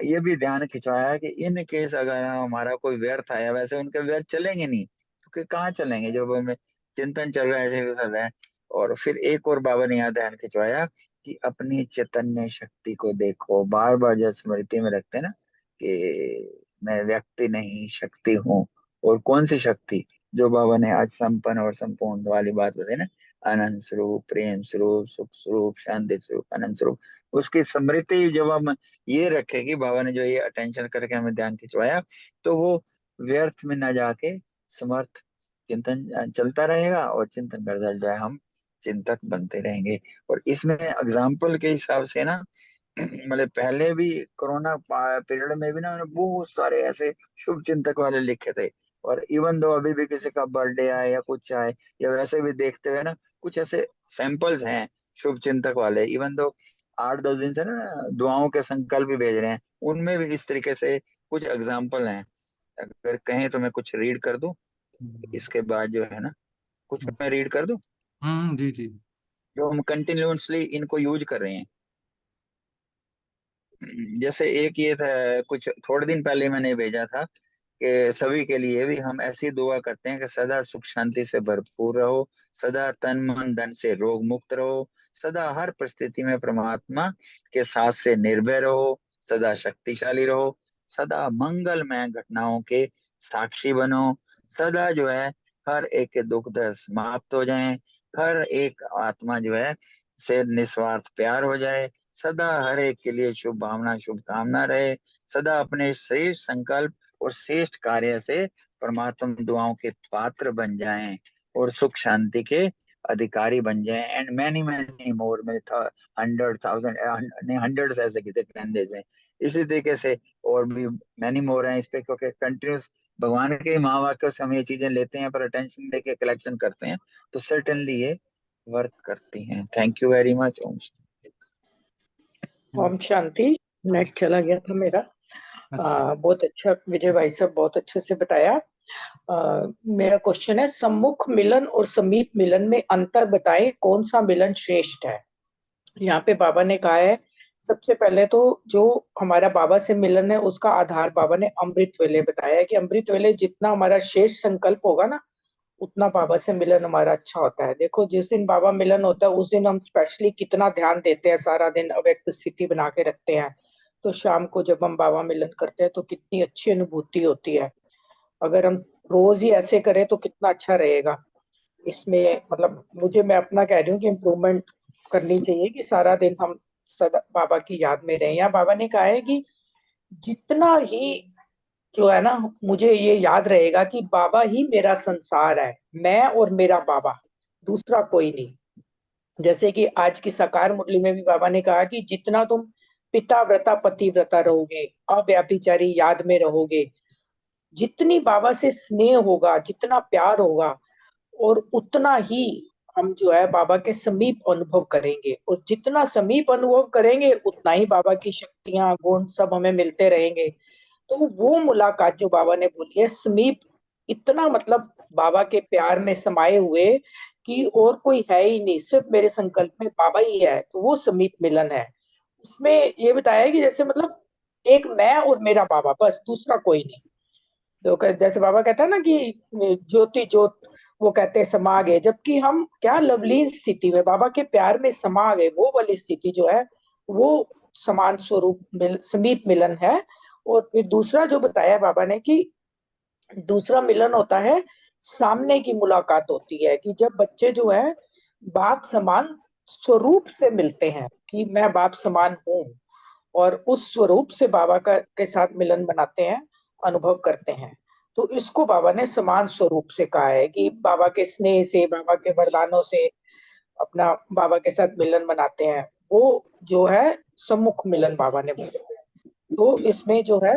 ये भी ध्यान खिंचवाया कि इन केस अगर हमारा कोई व्यर्थ आया, वैसे उनके व्यर्थ चलेंगे नहीं क्योंकि कहाँ चलेंगे जब हमें चिंतन चल रहा है ऐसे चल रहा है। और फिर एक और बाबा ने यहाँ ध्यान खिंचवाया कि अपनी चैतन्य शक्ति को देखो, बार बार जब स्मृति में रखते हैं ना कि मैं व्यक्ति नहीं शक्ति हूँ। और कौन सी शक्ति? जो बाबा ने आज संपन्न और संपूर्ण वाली बात बताई ना, आनंद स्वरूप, प्रेम स्वरूप, सुख स्वरूप, शांति स्वरूप, आनंद स्वरूप, उसकी स्मृति जब हम ये रखेगी, बाबा ने जो ये अटेंशन करके हमें ध्यान खिंचवाया, तो वो व्यर्थ में ना जाके समर्थ चिंतन चलता रहेगा, और चिंतन कर जाए हम चिंतक बनते रहेंगे। और इसमें एग्जाम्पल के हिसाब से ना, मतलब पहले भी कोरोना पीरियड में भी ना मैंने बहुत सारे ऐसे शुभ चिंतक वाले लिखे थे। और इवन दो अभी भी किसी का बर्थडे आए या कुछ आए, या वैसे भी देखते हुए ना कुछ ऐसे सैंपल्स हैं शुभ चिंतक वाले। इवन दो 8-10 दिन से ना दुआओं के संकल्प भी भेज रहे हैं, उनमें भी इस तरीके से कुछ एग्जाम्पल हैं। अगर कहें तो मैं कुछ रीड कर दूं इसके बाद, जो है ना, कुछ मैं रीड कर दूं जी जी। जो हम कंटिन्यूसली इनको यूज कर रहे हैं। जैसे एक ये था, कुछ थोड़े दिन पहले मैंने भेजा था कि सभी के लिए भी हम ऐसी दुआ करते हैं कि सदा सुख शांति से भरपूर रहो, सदा तन मन धन से रोग मुक्त रहो, सदा हर परिस्थिति में परमात्मा के साथ से निर्भय रहो, सदा शक्तिशाली रहो, सदा मंगलमय घटनाओं के साक्षी बनो, सदा जो है हर एक के दुख दर्द समाप्त हो जाएं, हर एक आत्मा जो है से निस्वार्थ प्यार हो जाए, सदा हर एक के लिए शुभ भावना शुभकामना रहे, सदा अपने श्रेष्ठ संकल्प और श्रेष्ठ कार्य से परमात्मा दुआओं के पात्र बन जाएं, और सुख शांति के अधिकारी बन जाएं। एंड मैनी मैनी मोर में था, 100,000 हंड्रेड्स ऐसे कितने कैंडेज हैं इसी तरीके से, और भी मैनी मोर हैं इस पे, क्योंकि कंटिन्यूस भगवान के महावाक्यों से हम ये चीजें लेते हैं, पर अटेंशन देके कलेक्शन करते हैं, तो सर्टेनली ये वर्क करती हैं। Thank you very much. ओम शांति। नेट चला गया था मेरा। अच्छा। बहुत अच्छा विजय भाई साहब, बहुत अच्छे से बताया। मेरा क्वेश्चन है, सम्मुख मिलन और समीप मिलन में अंतर बताएं, कौन सा मिलन श्रेष्ठ है? यहाँ पे बाबा ने कहा है, सबसे पहले तो जो हमारा बाबा से मिलन है उसका आधार बाबा ने अमृत वेले बताया है कि अमृत वेले जितना हमारा शेष संकल्प होगा ना, उतना बाबा से मिलन हमारा अच्छा होता है। देखो जिस दिन बाबा मिलन होता है उस दिन हम स्पेशली कितना ध्यान देते हैं, सारा दिन अव्यक्त स्थिति बना के रखते हैं, तो शाम को जब हम बाबा मिलन करते हैं तो कितनी अच्छी अनुभूति होती है। अगर हम रोज ही ऐसे करें तो कितना अच्छा रहेगा। इसमें मतलब मुझे, मैं अपना कह रही हूँ कि इम्प्रूवमेंट करनी चाहिए कि सारा दिन हम सदा बाबा की याद में रहें। या बाबा ने कहा है कि जितना ही जो है ना, मुझे ये याद रहेगा कि बाबा ही मेरा संसार है, मैं और मेरा बाबा, दूसरा कोई नहीं। जैसे कि आज की साकार मुरली में भी बाबा ने कहा कि जितना तुम पिता व्रता पति व्रता रहोगे, अव्याभिचारी याद में रहोगे, जितनी बाबा से स्नेह होगा, जितना प्यार होगा, और उतना ही हम जो है बाबा के समीप अनुभव करेंगे। और जितना समीप अनुभव करेंगे उतना ही बाबा की शक्तियां गुण सब हमें मिलते रहेंगे। तो वो मुलाकात जो बाबा ने बोली है समीप, इतना मतलब बाबा के प्यार में समाये हुए कि और कोई है ही नहीं, सिर्फ मेरे संकल्प में बाबा ही है, तो वो समीप मिलन है। उसमें ये बताया कि जैसे मतलब एक मैं और मेरा बाबा, बस दूसरा कोई नहीं। तो जैसे बाबा कहता है ना कि ज्योति ज्योत, वो कहते हैं समा गए, जबकि हम क्या लवलीन स्थिति में बाबा के प्यार में समा गए, वो वाली स्थिति जो है वो समान स्वरूप समीप मिलन है। और फिर दूसरा जो बताया बाबा ने कि दूसरा मिलन होता है, सामने की मुलाकात होती है कि जब बच्चे जो है बाप समान स्वरूप से मिलते हैं कि मैं बाप समान हूँ, और उस स्वरूप से बाबा का के साथ मिलन बनाते हैं, अनुभव करते हैं। तो इसको बाबा ने समान स्वरूप से कहा है कि बाबा के स्नेह से, बाबा के वरदानों से अपना बाबा के साथ मिलन बनाते हैं, वो जो है सम्मुख मिलन बाबा ने बोला। तो इसमें जो है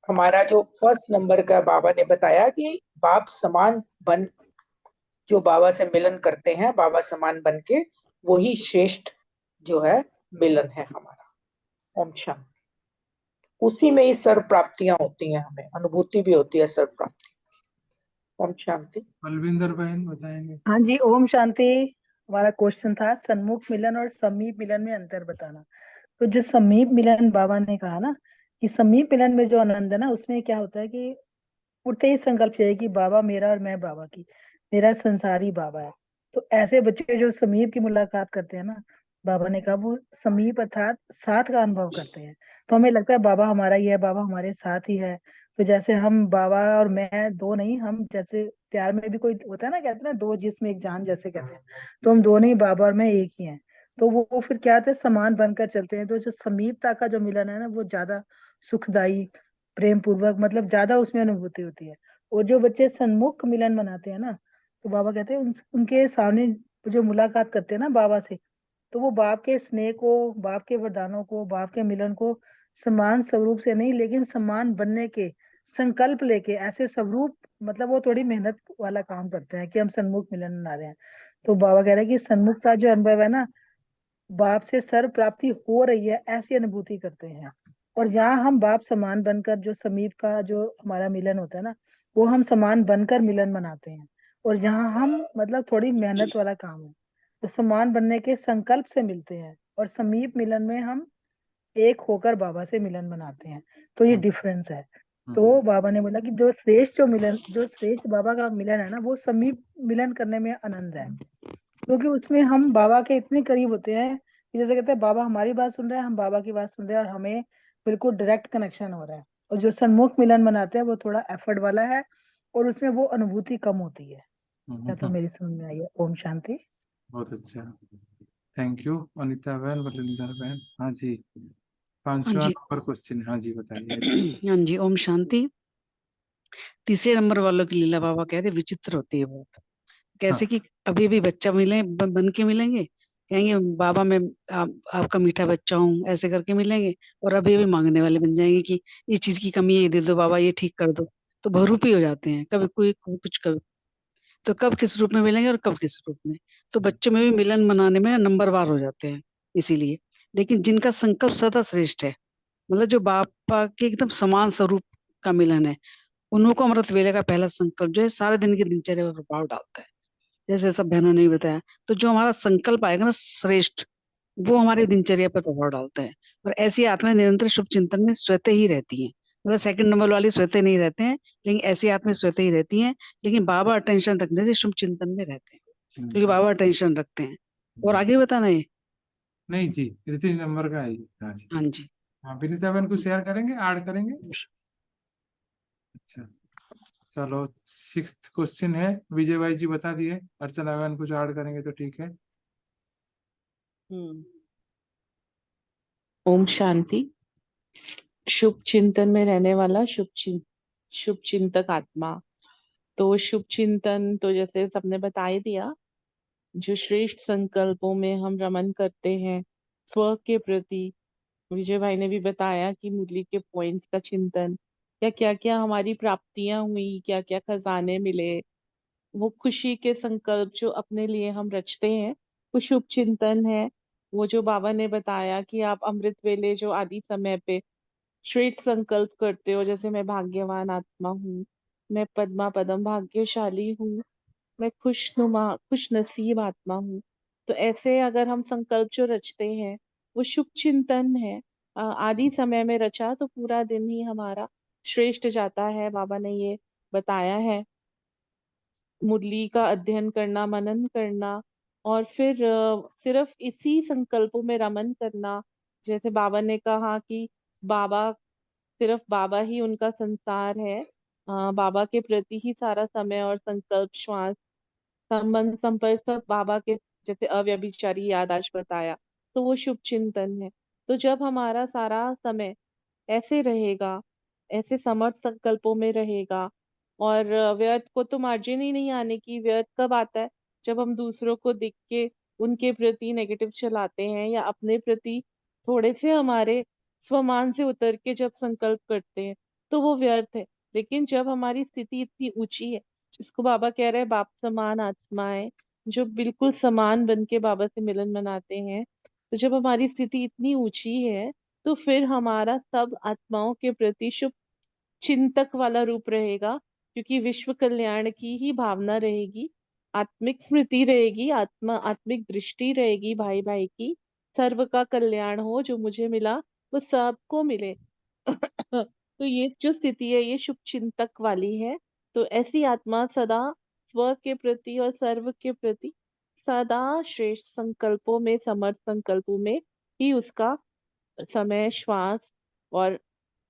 हमारा जो फर्स्ट नंबर का बाबा ने बताया कि बाप समान बन, जो बाबा से मिलन करते हैं बाबा समान बन के, वही श्रेष्ठ जो है मिलन है हमारा। ओम शांति। उसी में ही सर्व प्राप्तियां होती हैं, हमें अनुभूति भी होती है सर्व प्राप्ति। ओम शांति। बलविंदर बहन बताएंगे। हाँ जी, ओम शांति। हमारा क्वेश्चन था सन्मुख मिलन और समीप मिलन में अंतर बताना। तो जो समीप मिलन बाबा ने कहा ना, कि समीप मिलन में जो आनंद है ना, उसमें क्या होता है कि उठते ही संकल्प चाहिए कि बाबा मेरा और मैं बाबा की, मेरा संसारी बाबा है। तो ऐसे बच्चे जो समीप की मुलाकात करते हैं ना, बाबा ने कहा वो समीप अर्थात साथ का अनुभव करते हैं। तो हमें लगता है बाबा हमारा ही है, बाबा हमारे साथ ही है। तो जैसे हम बाबा और मैं दो नहीं, हम जैसे प्यार में भी कोई होता है ना, कहते हैं ना दो जिस्म एक जान, जैसे कहते हैं। तो हम दो नहीं, बाबा और मैं एक ही हैं। तो वो फिर क्या होता है, समान बनकर चलते हैं। तो जो समीपता का जो मिलन है ना, वो ज्यादा सुखदाई, प्रेम पूर्वक, मतलब ज्यादा उसमें अनुभूति होती है। और जो बच्चे सन्मुख मिलन मनाते हैं ना, तो बाबा कहते हैं उनके सामने जो मुलाकात करते हैं ना बाबा से, तो वो बाप के स्नेह को, बाप के वरदानों को, बाप के मिलन को समान स्वरूप से नहीं, लेकिन समान बनने के संकल्प लेके ऐसे स्वरूप, मतलब वो थोड़ी मेहनत वाला काम करते हैं कि हम सन्मुख मिलन मना रहे हैं। तो बाबा कह रहे हैं कि सन्मुख का जो अनुभव है ना, बाप से सर्व प्राप्ति हो रही है, ऐसी अनुभूति करते हैं। और जहाँ हम बाप समान बनकर, जो समीप का जो हमारा मिलन होता है ना, वो हम समान बनकर मिलन मनाते हैं। और जहाँ हम मतलब थोड़ी मेहनत वाला काम है, तो समान बनने के संकल्प से मिलते हैं। और समीप मिलन में हम एक होकर बाबा से मिलन मनाते हैं। तो ये डिफरेंस है। तो बाबा ने बोला कि जो श्रेष्ठ बाबा का मिलन है ना, वो समीप मिलन करने में आनंद है। क्योंकि उसमें हम बाबा के इतने करीब होते हैं कि जैसे कहते हैं बाबा हमारी बात सुन रहे हैं, हम बाबा की बात सुन रहे हैं, और हमें बिल्कुल डायरेक्ट कनेक्शन हो रहा है। और जो सन्मुख मिलन मनाते हैं वो थोड़ा एफर्ट वाला है, और उसमें वो अनुभूति कम होती है। या तो मेरी समझ में आई है। ओम शांति। बहुत अच्छा, थैंक यू अनिता बहन, बलिंदर बहन। हाँ जी, हाँ 5वां जी। Number question. हाँ जी, बताइए। हाँ जी, ओम शांति। तीसरे नंबर वालों की लीला बाबा कह रहे विचित्र होती है बहुत। कैसे हाँ, कि अभी अभी बच्चा मिले, बन के मिलेंगे, कहेंगे बाबा मैं आपका मीठा बच्चा हूँ, ऐसे करके मिलेंगे। और अभी अभी मांगने वाले बन जाएंगे कि इस चीज की कमी है, ये दे दो बाबा, ये ठीक कर दो। तो बहुरूपी हो जाते हैं, कभी कोई कुछ, कभी तो कब किस रूप में मिलेंगे और कब किस रूप में। तो बच्चों में भी मिलन मनाने में नंबरवार हो जाते हैं इसीलिए। लेकिन जिनका संकल्प सदा श्रेष्ठ है, मतलब जो बापा के एकदम समान स्वरूप का मिलन है, उन्हों को अमृत वेले का पहला संकल्प जो है सारे दिन की दिनचर्या पर प्रभाव डालता है, जैसे सब बहनों ने भी बताया। तो जो हमारा संकल्प आएगा ना श्रेष्ठ, वो हमारी दिनचर्या पर प्रभाव डालता है। और ऐसी आत्माएं निरंतर शुभ चिंतन में स्वतः ही रहती हैं। मतलब सेकंड नंबर वाली स्वतः नहीं रहते हैं, लेकिन ऐसी आत्माएं स्वतः ही रहती हैं। लेकिन बाबा अटेंशन रखने से शुभ चिंतन में रहते हैं, क्योंकि बाबा अटेंशन रखते हैं। और आगे बताना है। नहीं जी, 3 नंबर का है ये। हाँ जी। हाँ जी। हाँ, विनीता बहन को शेयर करेंगे, ऐड करेंगे। अच्छा, चलो 6th क्वेश्चन है, विजय भाई जी बता दिए। अर्चना बहन कुछ ऐड करेंगे तो ठीक है। ओम शांति। शुभ चिंतन में रहने वाला शुभ चिंतक आत्मा। तो शुभ चिंतन तो जैसे सबने बता ही दिया, जो श्रेष्ठ संकल्पों में हम रमन करते हैं स्व के प्रति। विजय भाई ने भी बताया कि मुरली के पॉइंट्स का चिंतन, या क्या क्या हमारी प्राप्तियां हुई, क्या क्या खजाने मिले, वो खुशी के संकल्प जो अपने लिए हम रचते हैं, वो शुभ चिंतन है। वो जो बाबा ने बताया कि आप अमृत वेले जो आदि समय पे श्रेष्ठ संकल्प करते हो, जैसे मैं भाग्यवान आत्मा हूँ, मैं पद्मा पदम भाग्यशाली हूँ, मैं खुशनुमा खुश नसीब आत्मा हूँ। तो ऐसे अगर हम संकल्प जो रचते हैं, वो शुभ चिंतन है। आदि समय में रचा तो पूरा दिन ही हमारा श्रेष्ठ जाता है। बाबा ने ये बताया है, मुरली का अध्ययन करना, मनन करना, और फिर सिर्फ इसी संकल्पों में रमन करना। जैसे बाबा ने कहा कि बाबा, सिर्फ बाबा ही उनका संसार है, बाबा के प्रति ही सारा समय और संकल्प, श्वास, संबंध, संपर्क सब बाबा के। जैसे अव्यभिचारी याद आज बताया, तो वो शुभ चिंतन है। तो जब हमारा सारा समय ऐसे रहेगा, ऐसे समर्थ संकल्पों में रहेगा, और व्यर्थ को तो मार्जिन ही नहीं आने की। व्यर्थ कब आता है? जब हम दूसरों को देख के उनके प्रति नेगेटिव चलाते हैं, या अपने प्रति थोड़े से हमारे स्वमान से उतर के जब संकल्प करते हैं, तो वो व्यर्थ है। लेकिन जब हमारी स्थिति इतनी ऊंची है, जिसको बाबा कह रहे हैं बाप समान आत्माएं, जो बिल्कुल समान बन के बाबा से मिलन मनाते हैं, तो जब हमारी स्थिति इतनी ऊंची है, तो फिर हमारा सब आत्माओं के प्रति शुभ चिंतक वाला रूप रहेगा, क्योंकि विश्व कल्याण की ही भावना रहेगी, आत्मिक स्मृति रहेगी, आत्मिक दृष्टि रहेगी भाई भाई की। सर्व का कल्याण हो, जो मुझे मिला वो सबको मिले। तो ये जो स्थिति है, ये शुभ चिंतक वाली है। तो ऐसी आत्मा सदा स्व के प्रति और सर्व के प्रति सदा श्रेष्ठ संकल्पों में, समर्थ संकल्पों में ही उसका समय, श्वास और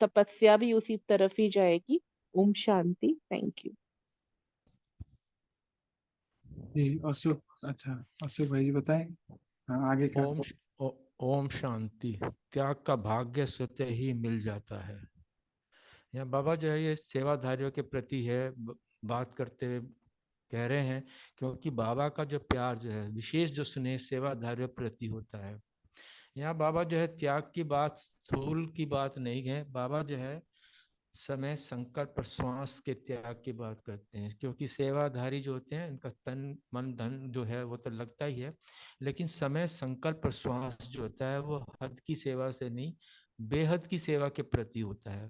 तपस्या भी उसी तरफ ही जाएगी। ओम शांति। Thank you. जी अशोक, अच्छा अशोक भाई जी बताएं। हाँ आगे का। ओम शांति। त्याग का भाग्य स्वतः ही मिल जाता है। यहाँ बाबा जो है ये सेवाधारियों के प्रति है बात करते हुए कह रहे हैं, क्योंकि बाबा का जो प्यार जो है, विशेष जो स्नेह सेवाधारियों के प्रति होता है। यहाँ बाबा जो है त्याग की बात, स्थूल की बात नहीं है। बाबा जो है समय, संकल्प और श्वास के त्याग की बात करते हैं, क्योंकि सेवाधारी जो होते हैं इनका तन मन धन जो है वो तो लगता ही है, लेकिन समय, संकल्प और श्वास जो होता है वो हद की सेवा से नहीं, बेहद की सेवा के प्रति होता है।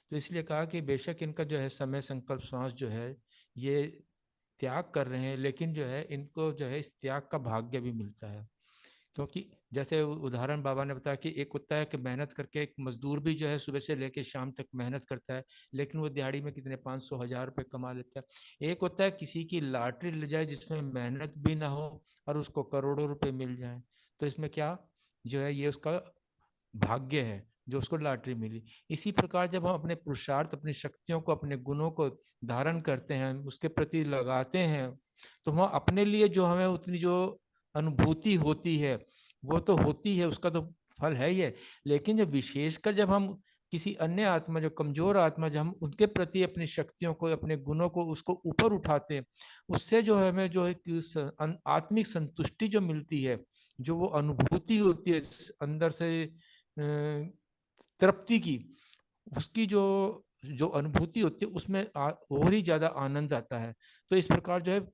तो इसलिए कहा कि बेशक इनका जो है समय, संकल्प, श्वास जो है ये त्याग कर रहे हैं, लेकिन जो है इनको जो है इस त्याग का भाग्य भी मिलता है। क्योंकि जैसे उदाहरण बाबा ने बताया कि एक होता है कि मेहनत करके, एक मजदूर भी जो है सुबह से लेकर शाम तक मेहनत करता है, लेकिन वो दिहाड़ी में कितने 500-1000 रुपये कमा लेता है। एक होता है किसी की लॉटरी ले जाए जिसमें मेहनत भी ना हो और उसको करोड़ों रुपए मिल जाए। तो इसमें क्या जो है ये उसका भाग्य है जो उसको लॉटरी मिली। इसी प्रकार जब हम अपने पुरुषार्थ, अपनी शक्तियों को, अपने गुणों को धारण करते हैं, उसके प्रति लगाते हैं, तो हम अपने लिए जो हमें उतनी जो अनुभूति होती है वो तो होती है, उसका तो फल है ही है। लेकिन जब विशेषकर जब हम किसी अन्य आत्मा, जो कमजोर आत्मा, जब हम उनके प्रति अपनी शक्तियों को, अपने गुणों को, उसको ऊपर उठाते हैं, उससे जो हमें जो है आत्मिक संतुष्टि जो मिलती है, जो वो अनुभूति होती है अंदर से तृप्ति की, उसकी जो जो अनुभूति होती है उसमें और ही ज्यादा आनंद आता है। तो इस प्रकार जो है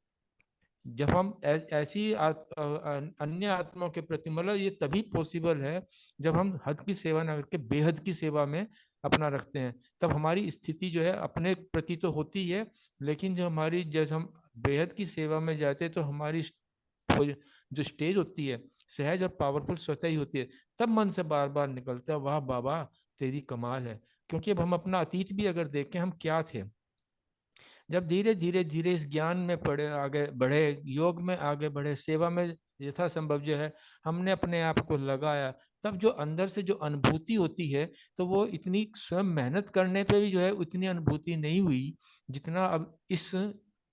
जब हम ऐसी अन्य आत्माओं के प्रति, मतलब ये तभी पॉसिबल है जब हम हद की सेवा ना करके बेहद की सेवा में अपना रखते हैं, तब हमारी स्थिति जो है अपने प्रति तो होती है, लेकिन जो हमारी, जैसे हम बेहद की सेवा में जाते हैं तो हमारी जो स्टेज होती है सहज और पावरफुल स्वतः ही होती है। तब मन से बार बार निकलता है, वाह बाबा तेरी कमाल है। क्योंकि अब हम अपना अतीत भी अगर देखें, हम क्या थे, जब धीरे धीरे धीरे इस ज्ञान में पढ़े, आगे बढ़े, योग में आगे बढ़े, सेवा में यथासंभव जो है हमने अपने आप को लगाया, तब जो अंदर से जो अनुभूति होती है, तो वो इतनी स्वयं मेहनत करने पे भी जो है उतनी अनुभूति नहीं हुई जितना अब इस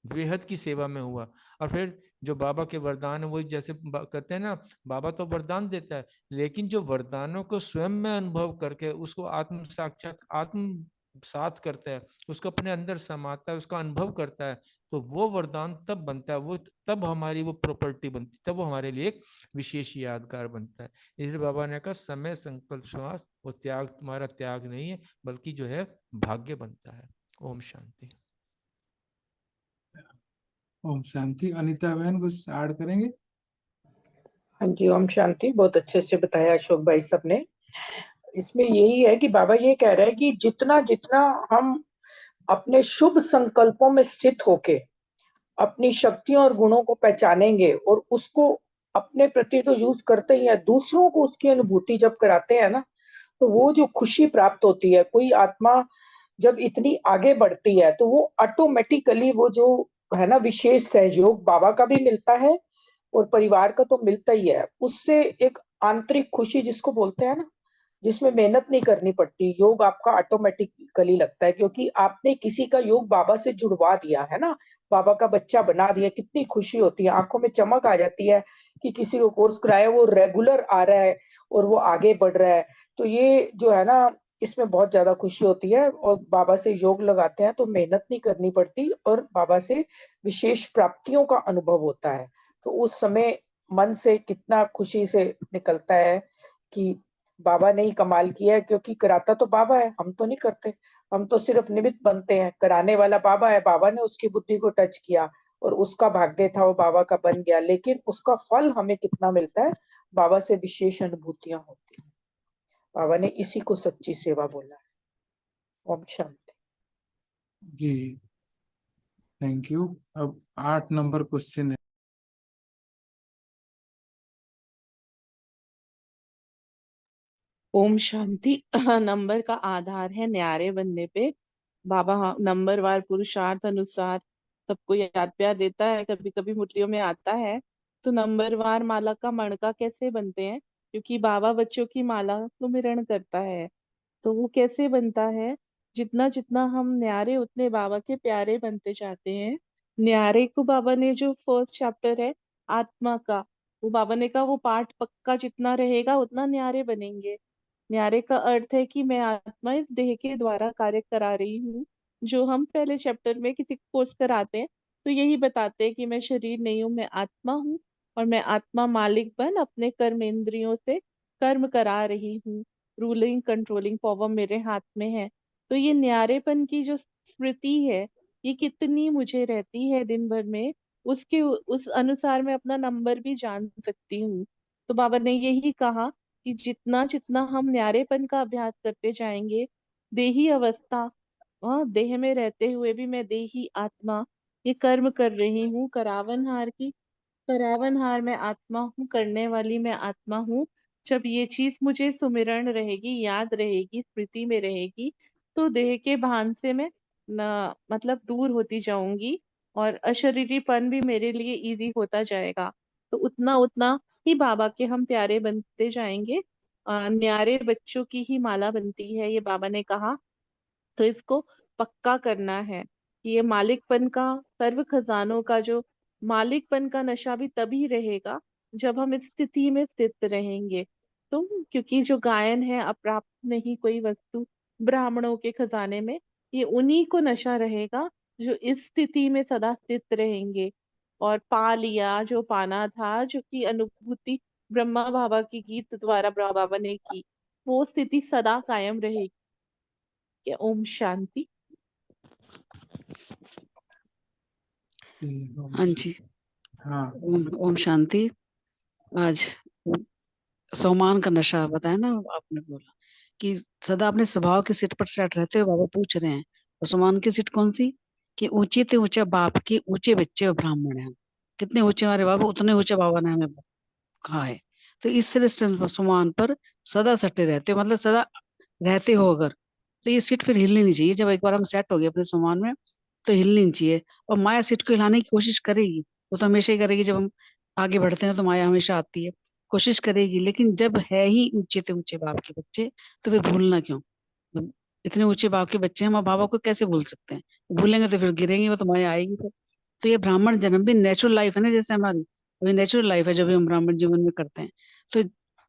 बेहद की सेवा में हुआ। और फिर जो बाबा के वरदान है, वो जैसे कहते हैं ना, बाबा तो वरदान देता है, लेकिन जो वरदानों को स्वयं में अनुभव करके उसको आत्म साक्षात, आत्म साथ करता है, उसको अपने अंदर समाता है, उसका अनुभव करता है, तो वो वरदान तब बनता है, वो तब हमारी वो प्रॉपर्टी बनती है, तब वो हमारे लिए एक विशेष यादगार बनता है। इसलिए बाबा ने कहा समय, संकल्प, श्वास, वो त्याग तुम्हारा त्याग नहीं है, बल्कि जो है भाग्य बनता है। ओम शांति। ओम शांति। अनीता बहन कुछ ऐड करेंगे? हाँ जी, ओम शांति। बहुत अच्छे से बताया अशोक भाई सब ने। इसमें यही है कि बाबा ये कह रहे हैं कि जितना जितना हम अपने शुभ संकल्पों में स्थित होके अपनी शक्तियों और गुणों को पहचानेंगे और उसको अपने प्रति तो यूज करते ही है, दूसरों को उसकी अनुभूति जब कराते हैं ना, तो वो जो खुशी प्राप्त होती है, कोई आत्मा जब इतनी आगे बढ़ती है तो वो ऑटोमेटिकली वो जो है ना विशेष सहयोग बाबा का भी मिलता है और परिवार का तो मिलता ही है। उससे एक आंतरिक खुशी जिसको बोलते हैं ना, जिसमें मेहनत नहीं करनी पड़ती, योग आपका ऑटोमेटिकली लगता है, क्योंकि आपने किसी का योग बाबा से जुड़वा दिया है ना, बाबा का बच्चा बना दिया। कितनी खुशी होती है, आंखों में चमक आ जाती है कि किसी को कोर्स कराया, वो रेगुलर आ रहा है और वो आगे बढ़ रहा है। तो ये जो है ना, इसमें बहुत ज्यादा खुशी होती है। और बाबा से योग लगाते हैं तो मेहनत नहीं करनी पड़ती और बाबा से विशेष प्राप्तियों का अनुभव होता है। तो उस समय मन से कितना खुशी से निकलता है कि बाबा ने ही कमाल किया है, क्योंकि कराता तो बाबा है, हम तो नहीं करते, हम तो सिर्फ निमित्त बनते हैं। कराने वाला बाबा है, बाबा ने उसकी बुद्धि को टच किया और उसका भाग्य था, वो बाबा का बन गया, लेकिन उसका फल हमें कितना मिलता है, बाबा से विशेष अनुभूतियां होती हैं। बाबा ने इसी को सच्ची सेवा बोला है। ओम शांति। जी थैंक यू। अब 8 नंबर क्वेश्चन है। ओम शांति। नंबर का आधार है न्यारे बनने पे। बाबा नंबर वार पुरुषार्थ अनुसार सबको याद प्यार देता है। कभी कभी मुरलियों में आता है तो नंबरवार माला का मणका कैसे बनते हैं, क्योंकि बाबा बच्चों की माला सुमिरण करता है। तो वो कैसे बनता है, जितना जितना हम न्यारे उतने बाबा के प्यारे बनते जाते हैं। न्यारे को बाबा ने जो फर्स्ट चैप्टर है आत्मा का, वो बाबा ने कहा वो पाठ पक्का जितना रहेगा उतना न्यारे बनेंगे। न्यारे का अर्थ है कि मैं आत्मा इस देह के द्वारा कार्य करा रही हूँ। जो हम पहले चैप्टर में किसी कोर्स कराते हैं तो यही बताते हैं कि मैं शरीर नहीं हूँ, मैं आत्मा हूँ, और मैं आत्मा मालिक बन अपने कर्मेंद्रियों से कर्म करा रही हूँ। रूलिंग कंट्रोलिंग पावर मेरे हाथ में है। तो ये न्यारेपन की जो स्मृति है, ये कितनी मुझे रहती है दिन भर में, उसके उस अनुसार मैं अपना नंबर भी जान सकती हूँ। तो बाबा ने यही कहा कि जितना जितना हम न्यारेपन का अभ्यास करते जाएंगे, देही अवस्था, देह में रहते हुए भी मैं देही आत्मा ये कर्म कर रही हूँ, करावनहार की करावनहार मैं आत्मा हूँ, करने वाली मैं आत्मा हूँ। जब ये चीज मुझे सुमिरण रहेगी, याद रहेगी, स्मृति में रहेगी, तो देह के भान से मैं न मतलब दूर होती जाऊंगी, और अशरीरीपन भी मेरे लिए इजी होता जाएगा। तो उतना उतना ही बाबा के हम प्यारे बनते जाएंगे। न्यारे बच्चों की ही माला बनती है, ये बाबा ने कहा। तो इसको पक्का करना है कि ये मालिकपन का, सर्व खजानों का जो मालिकपन का नशा भी तभी रहेगा जब हम इस स्थिति में स्थित रहेंगे। तो क्योंकि जो गायन है अप्राप्त नहीं कोई वस्तु ब्राह्मणों के खजाने में, ये उन्हीं को नशा रहेगा जो इस स्थिति में सदा स्थित रहेंगे। और पा लिया जो पाना था, जो की अनुभूति ब्रह्मा बाबा की गीत द्वारा बाबा ने की, वो स्थिति सदा कायम रहेगी। ओम शांति। हाँ जी, हाँ ओम शांति। आज सोमान का नशा बताया ना आपने, बोला कि सदा अपने स्वभाव की सीट पर सेट रहते हुए बाबा पूछ रहे हैं, और सोमान की सीट कौन सी, कि ऊंचे ते ऊंचे बाप के ऊंचे बच्चे और ब्राह्मण हैं। कितने ऊंचे हमारे बाबा, उतने ऊंचे बाबा ने हमें कहा है। तो इस श्रेष्ठ सोमान पर सदा सटे रहते हो, मतलब सदा रहते हो अगर, तो ये सीट फिर हिलनी नहीं चाहिए। जब एक बार हम सेट हो गए अपने सोमान में, तो हिलनी नहीं चाहिए। और माया सीट को हिलाने की कोशिश करेगी, वो तो हमेशा ही करेगी। जब हम आगे बढ़ते हैं तो माया हमेशा आती है, कोशिश करेगी। लेकिन जब है ही ऊंचे से ऊंचे बाप के बच्चे, तो फिर भूलना क्यों। जब इतने ऊंचे बाप के बच्चे हैं, हम बाबा को कैसे भूल सकते हैं। भूलेंगे तो फिर गिरेंगे, वो तो माया आएगी फिर। तो ये ब्राह्मण जन्म भी नेचुरल लाइफ है ना, जैसे हमारी अभी नेचुरल लाइफ है जो भी हम ब्राह्मण जीवन में करते हैं। तो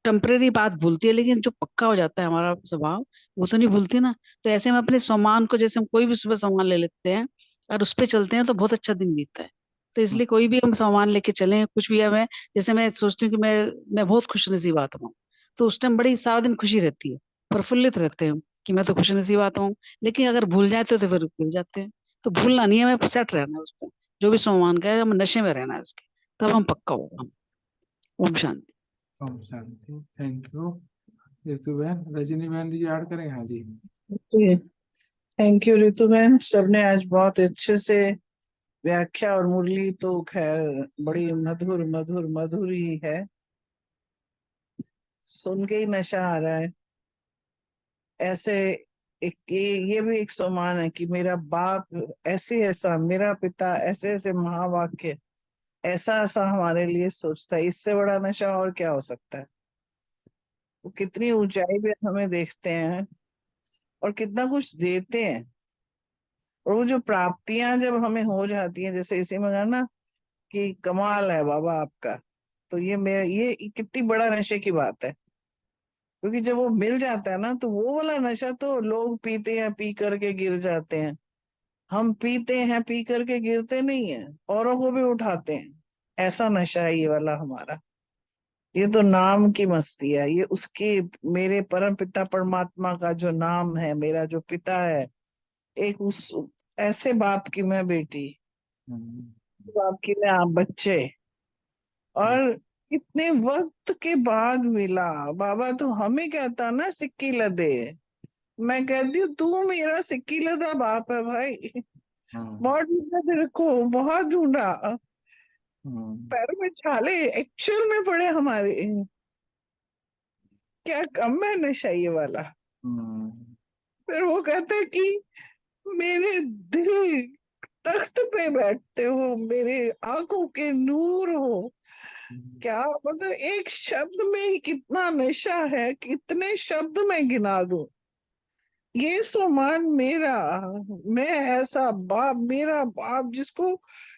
टेम्परेरी बात भूलती है, लेकिन जो पक्का हो जाता है हमारा स्वभाव, वो तो नहीं भूलती ना। तो ऐसे हम अपने सामान को, जैसे हम कोई भी सुबह सामान ले लेते हैं और उस पे चलते हैं, तो बहुत अच्छा दिन बीतता है। तो इसलिए कोई भी हम सामान लेके चलें, कुछ भी है, मैं जैसे मैं सोचती हूँ कि मैं बहुत खुशनसीब आत्मा हूँ, तो उस टाइम बड़ी सारा दिन खुशी रहती है, प्रफुल्लित रहते हैं कि मैं तो खुशनसीब आत्मा हूँ। लेकिन अगर भूल जाते हो तो फिर गिर जाते हैं। तो भूलना नहीं है, हमें सेट रहना है उस पर, जो भी सामान का है, हम नशे में रहना है उसके, तब हम पक्का होगा हम। ओम शांति। ओम शांति। थैंक यू रितु बहन। रजनी बहन जी ऐड करें? हाँ जी। थैंक यू रितु बहन। सबने आज बहुत अच्छे से व्याख्या, और मुरली तो खैर बड़ी मधुर मधुर मधुर ही है, सुन के ही नशा आ रहा है। ऐसे एक ये भी एक सम्मान है कि मेरा बाप ऐसे ऐसा, मेरा पिता ऐसे ऐसे महावाक्य ऐसा ऐसा हमारे लिए सोचता है। इससे बड़ा नशा और क्या हो सकता है। वो कितनी ऊंचाई पे हमें देखते हैं और कितना कुछ देते हैं, और वो जो प्राप्तियां जब हमें हो जाती हैं, जैसे इसी में कहा ना कि कमाल है बाबा आपका, तो ये मेरे ये कितनी बड़ा नशे की बात है। क्योंकि जब वो मिल जाता है ना, तो वो वाला नशा तो लोग पीते हैं, पी करके गिर जाते हैं। हम पीते हैं, पी करके गिरते नहीं है, औरों को भी उठाते हैं। ऐसा नशा है ये वाला हमारा। ये तो नाम की मस्ती है, ये उसकी, मेरे परम पिता परमात्मा का जो नाम है, मेरा जो पिता है, एक उस ऐसे बाप की मैं बेटी, बाप की मैं आप बच्चे, और कितने वक्त के बाद मिला। बाबा तो हमें कहता ना सिक्की लदे, मैं कहती हूँ तू मेरा सिक्की लदा बाप है भाई। बहुत ढूंढा तेरे को, बहुत ढूंढा, पैरों में छाले एक्चुअल में पड़े हमारे। क्या कम है नशा ये वाला। फिर वो कहता है कि मेरे दिल तख्त पे बैठते हो, मेरे आंखों के नूर हो, क्या मतलब एक शब्द में ही कितना नशा है, कितने शब्द में गिना दूं। ये सुमान मेरा, मैं ऐसा बाप, मेरा बाप जिसको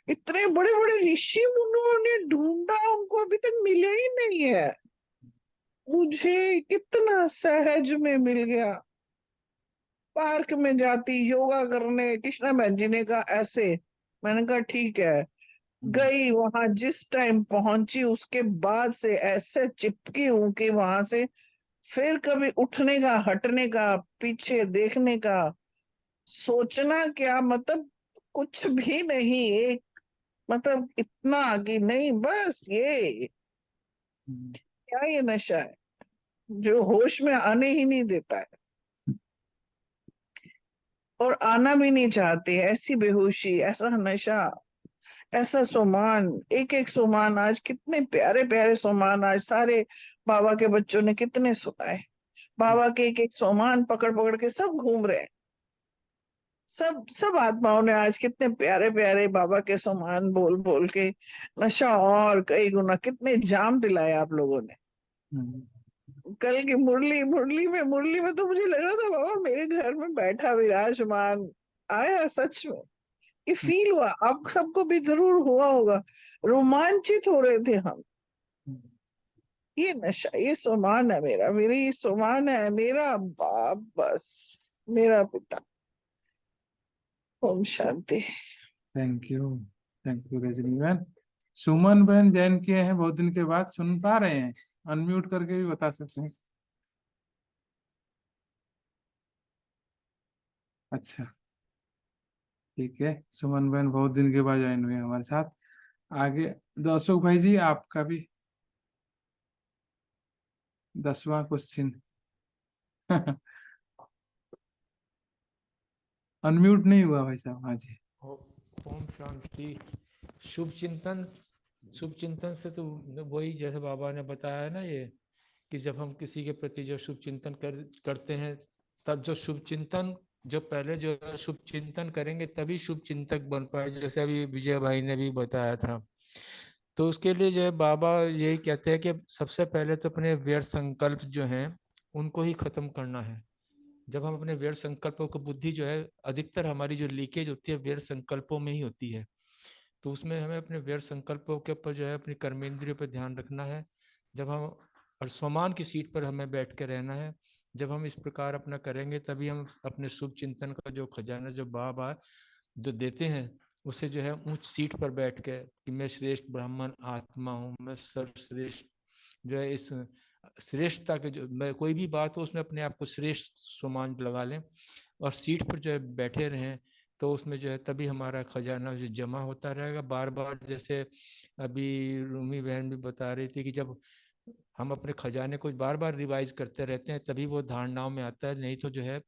इतने बड़े बड़े ऋषि मुनियों ने ढूंढा, उनको अभी तक मिले ही नहीं है, मुझे कितना सहज में मिल गया। पार्क में जाती योगा करने, कृष्णा बहन जी ने कहा ऐसे, मैंने कहा ठीक है। गई वहां, जिस टाइम पहुंची उसके बाद से ऐसे चिपकी हूं कि वहां से फिर कभी उठने का, हटने का, पीछे देखने का, सोचना क्या, मतलब कुछ भी नहीं। एक मतलब इतना कि नहीं, बस ये क्या, ये नशा है जो होश में आने ही नहीं देता है और आना भी नहीं चाहते। ऐसी बेहोशी, ऐसा नशा, ऐसा सोमान, एक एक सोमान। आज कितने प्यारे प्यारे सोमान आज सारे बाबा के बच्चों ने कितने सुनाए। बाबा के एक एक सोमान पकड़ पकड़ के सब घूम रहे हैं। सब आत्माओं ने आज कितने प्यारे प्यारे बाबा के सोमान बोल बोल के नशा और कई गुना कितने जाम दिलाए आप लोगों ने। कल की मुरली में तो मुझे लग रहा था बाबा मेरे घर में बैठा विराजमान आया। सच में ये फील हुआ, आप सबको भी जरूर हुआ होगा। रोमांचित हो रहे थे हम। ये नशा, ये सोमान है मेरा, मेरी ये सोमान है मेरा बाप, बस मेरा पिता। ओम शांति। थैंक यू रजनी बहन। सुमन बहन ज्वाइन किए हैं बहुत दिन के बाद, सुन पा रहे हैं? अनम्यूट करके भी बता सकते हैं। अच्छा ठीक है, सुमन बहन बहुत दिन के बाद ज्वाइन हुए हमारे साथ। आगे तो अशोक भाई जी, आपका भी 10वां क्वेश्चन। अनम्यूट नहीं हुआ भाई साहब। हाँ जी। ओम शांति। शुभ चिंतन से तो वही जैसे बाबा ने बताया है ना, ये कि जब हम किसी के प्रति जो शुभ चिंतन करते हैं, तब जो शुभ चिंतन, जो पहले जो है शुभ चिंतन करेंगे तभी शुभ चिंतक बन पाए, जैसे अभी विजय भाई ने भी बताया था। तो उसके लिए जो है बाबा यही कहते हैं कि सबसे पहले तो अपने व्यर्थ संकल्प जो हैं उनको ही खत्म करना है। जब हम अपने व्यर्थ संकल्पों को, बुद्धि जो है अधिकतर हमारी जो लीकेज होती है व्यर्थ संकल्पों में ही होती है, तो उसमें हमें अपने व्यर्थ संकल्पों के ऊपर जो है अपनी कर्मेंद्रियों पर ध्यान रखना है। जब हम, और स्वमान की सीट पर हमें बैठ के रहना है। जब हम इस प्रकार अपना करेंगे तभी हम अपने शुभ चिंतन का जो खजाना जो बाबा जो देते हैं उसे जो है ऊंच सीट पर बैठ के कि मैं श्रेष्ठ ब्राह्मण आत्मा हूँ, मैं सर्वश्रेष्ठ जो है, इस श्रेष्ठता के जो मैं कोई भी बात हो उसमें अपने आप को श्रेष्ठ सम्मान लगा लें और सीट पर जो है बैठे रहें, तो उसमें जो है तभी हमारा खजाना जो जमा होता रहेगा बार बार। जैसे अभी रूमी बहन भी बता रही थी कि जब हम अपने खजाने को बार बार रिवाइज करते रहते हैं तभी वो धारणाओं में आता है, नहीं तो जो है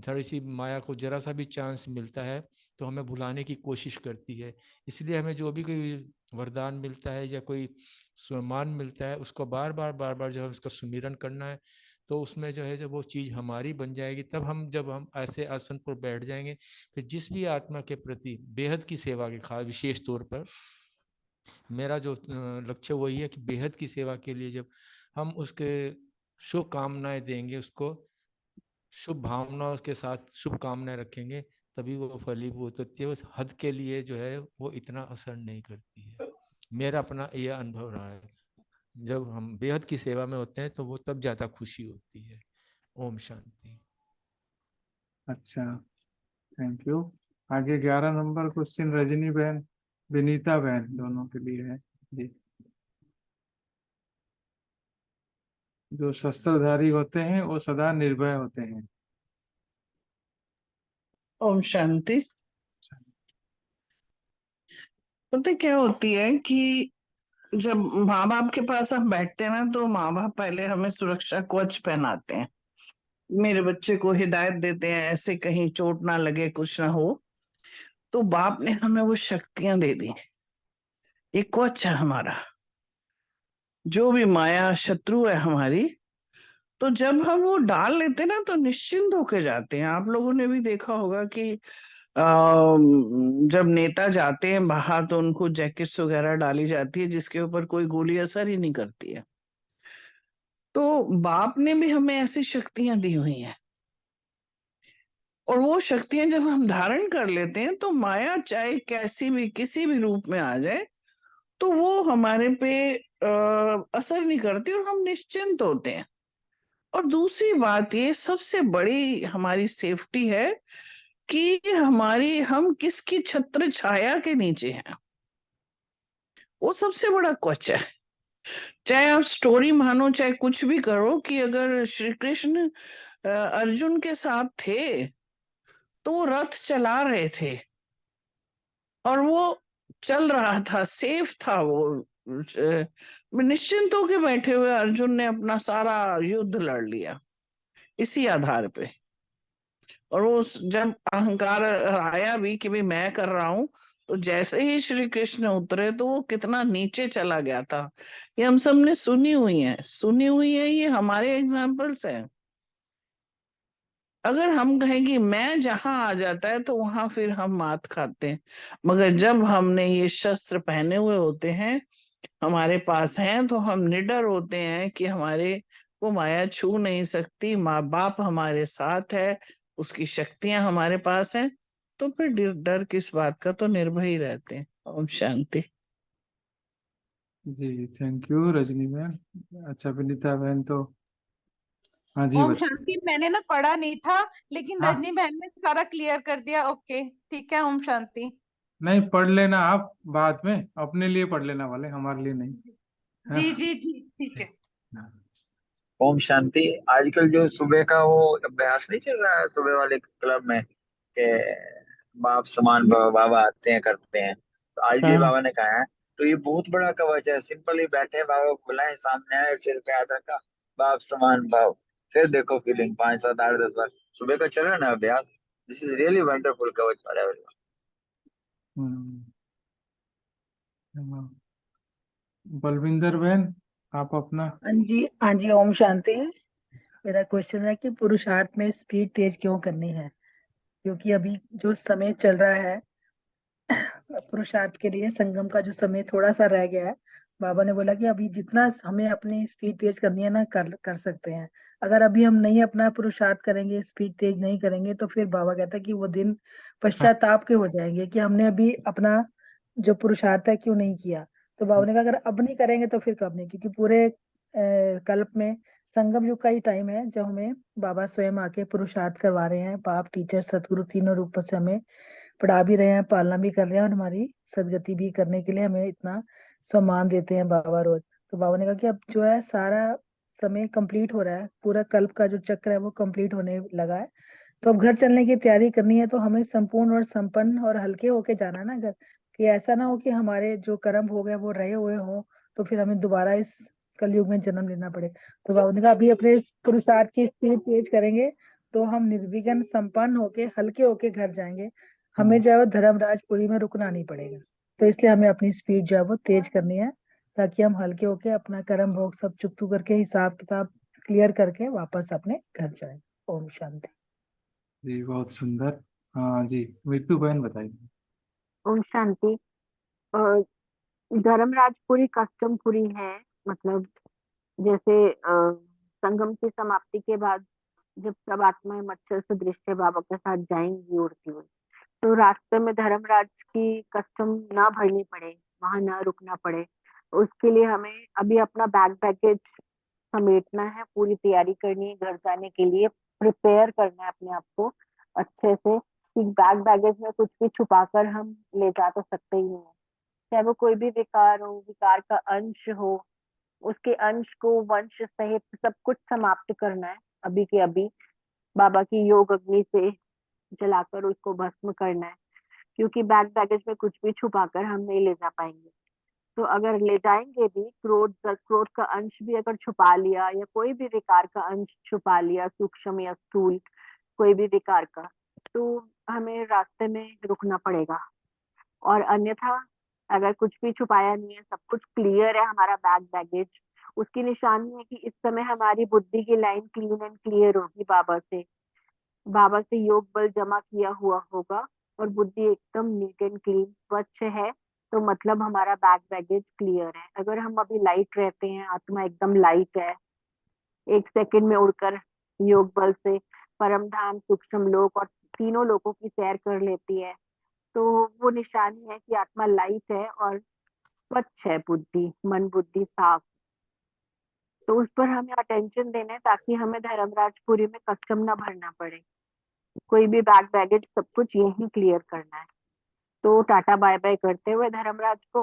थोड़ी सी माया को जरा सा भी चांस मिलता है तो हमें भुलाने की कोशिश करती है। इसलिए हमें जो भी कोई वरदान मिलता है या कोई सम्मान मिलता है उसको बार बार जो है उसका सुमिरन करना है, तो उसमें जो है जब वो चीज़ हमारी बन जाएगी तब हम, जब हम ऐसे आसन पर बैठ जाएंगे, फिर जिस भी आत्मा के प्रति बेहद की सेवा के खास विशेष तौर पर मेरा जो लक्ष्य वही है कि बेहद की सेवा के लिए जब हम उसके शुभ कामनाएं देंगे, उसको शुभ भावनाओं के साथ शुभ कामनाएं रखेंगे, तभी वो फलीभूत होती है। उस हद के लिए जो है वो इतना असर नहीं करती है। मेरा अपना यह अनुभव रहा है, जब हम बेहद की सेवा में होते हैं तो वो तब ज्यादा खुशी होती है। ओम शांति। अच्छा थैंक यू। आगे 11 नंबर क्वेश्चन रजनी बहन, विनीता बहन, दोनों के लिए है जी। जो शस्त्रधारी होते हैं वो सदा निर्भय होते हैं। ओम शांति। पता क्या होती है कि जब माँ बाप के पास हम बैठते हैं ना, तो माँ बाप पहले हमें सुरक्षा कवच पहनाते हैं, मेरे बच्चे को हिदायत देते हैं ऐसे कहीं चोट ना लगे, कुछ ना हो। तो बाप ने हमें वो शक्तियां दे दी, ये कवच है हमारा। जो भी माया शत्रु है हमारी, तो जब हम वो डाल लेते ना तो निश्चिंत होके जाते हैं। आप लोगों ने भी देखा होगा कि जब नेता जाते हैं बाहर तो उनको जैकेट्स वगैरह डाली जाती है जिसके ऊपर कोई गोली असर ही नहीं करती है। तो बाप ने भी हमें ऐसी शक्तियां दी हुई हैं, और वो शक्तियां जब हम धारण कर लेते हैं तो माया चाहे कैसी भी किसी भी रूप में आ जाए तो वो हमारे पे असर नहीं करती और हम निश्चिंत होते हैं। और दूसरी बात ये सबसे बड़ी हमारी सेफ्टी है कि हम किसकी छत्र छाया के नीचे हैं, वो सबसे बड़ा क्वच है। चाहे आप स्टोरी मानो चाहे कुछ भी करो, कि अगर श्री कृष्ण अर्जुन के साथ थे तो वो रथ चला रहे थे और वो चल रहा था, सेफ था वो, निश्चिंत होके बैठे हुए अर्जुन ने अपना सारा युद्ध लड़ लिया इसी आधार पे। और वो जब अहंकार आया भी कि भाई मैं कर रहा हूं, तो जैसे ही श्री कृष्ण उतरे तो वो कितना नीचे चला गया था। ये हम सब ने सुनी हुई है, ये हमारे एग्जाम्पल्स हैं। अगर हम कहें कि मैं जहां आ जाता है तो वहां फिर हम मात खाते हैं, मगर जब हमने ये शस्त्र पहने हुए होते हैं, हमारे पास हैं, तो हम निडर होते हैं कि हमारे को माया छू नहीं सकती, माँ बाप हमारे साथ है, उसकी शक्तियां हमारे पास हैं, तो फिर डर किस बात का, तो निर्भय रहते हैं। ओम शांति। जी थैंक यू रजनी मैम। अच्छा विनीता बहन तो हाँ जी ओम बता। शांति। मैंने ना पढ़ा नहीं था, लेकिन हाँ रजनी बहन ने सारा क्लियर कर दिया। ओके ठीक है, ओम शांति। नहीं पढ़ लेना आप बाद में, अपने लिए पढ़ लेना वाले, हमारे लिए नहीं। जी हाँ। जी जी ठीक है। ओम शांति। आजकल जो सुबह का वो अभ्यास नहीं चल रहा है सुबह वाले क्लब में, के बाप समान बाबा आते हैं करते हैं, तो आज भी हाँ बाबा ने कहा है। तो ये बहुत बड़ा कवच है, सिंपल ही बैठे हैं, बाबा को बुलाए, सामने आए, सिर पे हाथ रखा, बाप समान भाव, फिर देखो फीलिंग 5 7 8 10 बार सुबह का चल रहा है ना अभ्यास। दिस इज रियली वंडरफुल कवच फॉर एवरीवन। हम्म, हाँ। बलविंदर बहन आप अपना। हाँ जी ओम शांति। मेरा क्वेश्चन है कि पुरुषार्थ में स्पीड तेज क्यों करनी है? क्योंकि अभी जो समय चल रहा है पुरुषार्थ के लिए, संगम का जो समय थोड़ा सा रह गया है, बाबा ने बोला कि अभी जितना हमें अपनी स्पीड तेज करनी है ना, कर कर सकते हैं। अगर अभी हम नहीं अपना पुरुषार्थ करेंगे, स्पीड तेज नहीं करेंगे, तो फिर बाबा कहता है कि वो दिन पश्चाताप के हो जाएंगे कि हमने अभी अपना जो पुरुषार्थ है क्यों नहीं किया। तो बाबा ने कहा अगर अब नहीं करेंगे तो फिर कब नहीं, क्योंकि पूरे कल्प में संगम युग का ही टाइम है जब हमें बाबा स्वयं आके पुरुषार्थ करवा रहे हैं। बाप टीचर सतगुरु तीनों रूप से हमें पढ़ा भी रहे हैं, पालना भी कर रहे हैं, और हमारी सदगति भी करने के लिए हमें इतना सम्मान देते हैं बाबा रोज। तो बाबा ने कहा कि अब जो है सारा समय कंप्लीट हो रहा है, पूरा कल्प का जो चक्र है वो कंप्लीट होने लगा है, तो अब घर चलने की तैयारी करनी है। तो हमें संपूर्ण और संपन्न और हल्के होके जाना है ना घर, कि ऐसा ना हो कि हमारे जो कर्म हो गए वो रहे हुए हों, तो फिर हमें दोबारा इस कलयुग में जन्म लेना पड़े। तो बाबा ने कहा अभी अपने इस पुरुषार्थ की स्पीड तेज करेंगे तो हम निर्विघ्न संपन्न होके हल्के होके घर जाएंगे। हमें जो है वो धर्मराजपुरी में रुकना नहीं पड़ेगा। तो इसलिए हमें अपनी स्पीड जो है वो तेज करनी है, ताकि हम हल्के होके अपना कर्म भोग सब चुकतू करके हिसाब किताब क्लियर करके वापस अपने घर जाए। ओम शांति। जी बहुत सुंदर। हाँ जी मीतू बहन बताइए। ओम शांति। अ, धर्मराजपुरी कस्टमपुरी है, मतलब जैसे संगम की समाप्ति के बाद जब सब आत्माएं मच्छर सदृश से बाबा के साथ जाएंगी उड़ती हुई, तो रास्ते में धर्मराज की कस्टम ना भरनी पड़े, वहां ना रुकना पड़े, उसके लिए हमें अभी अपना बैग बैगेज समेटना है, पूरी तैयारी करनी है घर जाने के लिए, प्रिपेयर करना है अपने आप को अच्छे से, कि बैग बैगेज में कुछ भी छुपा कर हम ले जा तो सकते ही नहीं है। चाहे वो कोई भी विकार हो, विकार का अंश हो, उसके अंश को वंश सहित सब कुछ समाप्त करना है अभी के अभी, बाबा की योग अग्नि से जलाकर उसको भस्म करना है, क्योंकि बैग बैगेज में कुछ भी छुपाकर हम नहीं ले जा पाएंगे। तो अगर ले जाएंगे भी, क्रोध का अंश भी अगर छुपा लिया, या कोई भी विकार का अंश छुपा लिया, सूक्ष्म या स्थूल कोई भी विकार का, तो हमें रास्ते में रुकना पड़ेगा। और अन्यथा अगर कुछ भी छुपाया नहीं है, सब कुछ क्लियर है, हमारा बैग बैगेज, उसकी निशानी है कि इस समय हमारी बुद्धि की लाइन क्लीन एंड क्लियर होगी, बाबा से योग बल जमा किया हुआ होगा, और बुद्धि एकदम नीट एंड क्लीन स्वच्छ है, तो मतलब हमारा बैग बैगेज क्लियर है। अगर हम अभी लाइट रहते हैं, आत्मा एकदम लाइट है, 1 सेकंड में उड़कर योग बल से परम धाम, सूक्ष्म लोक और तीनों लोकों की सैर कर लेती है, तो वो निशानी है कि आत्मा लाइट है और स्वच्छ है, बुद्धि मन बुद्धि साफ। तो उस पर हमें अटेंशन देना है ताकि हमें धर्मराजपुरी में कस्टम ना भरना पड़े, कोई भी बैग बैगेज सब कुछ यही क्लियर करना है। तो टाटा बाय बाय करते हुए धर्मराज को,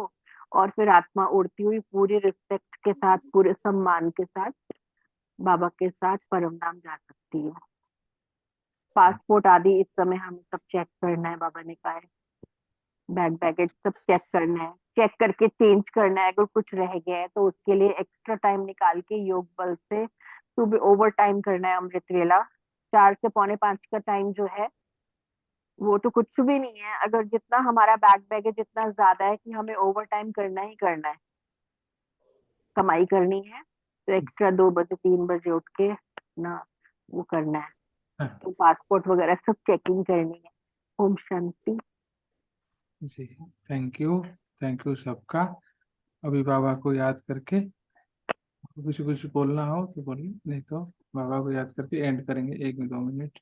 और फिर आत्मा उड़ती हुई पूरी रिस्पेक्ट के साथ, पूरे सम्मान के साथ बाबा के साथ परम धाम जा सकती है। पासपोर्ट आदि इस समय हमें सब चेक करना है, बाबा ने कहा है। बैग बैगेज सब चेक करना है, चेक करके चेंज करना है। अगर कुछ रह गया है तो उसके लिए एक्स्ट्रा टाइम निकाल के योग बल से सुबह ओवर टाइम करना है। अमृत वेला 4 से 4:45 का टाइम जो है वो तो कुछ भी नहीं है। अगर जितना हमारा बैग बैगेज इतना ज्यादा है कि हमें ओवर टाइम करना ही करना है, कमाई करनी है, तो एक्स्ट्रा 2 बजे 3 बजे उठ के ना वो करना है। तो पासपोर्ट वगैरह सब चेकिंग करनी है। ओम शांति। जी, थैंक यू सबका। अभी बाबा को याद करके कुछ बोलना हो तो बोलिए, नहीं तो बाबा को याद करके एंड करेंगे 1-2 मिनट।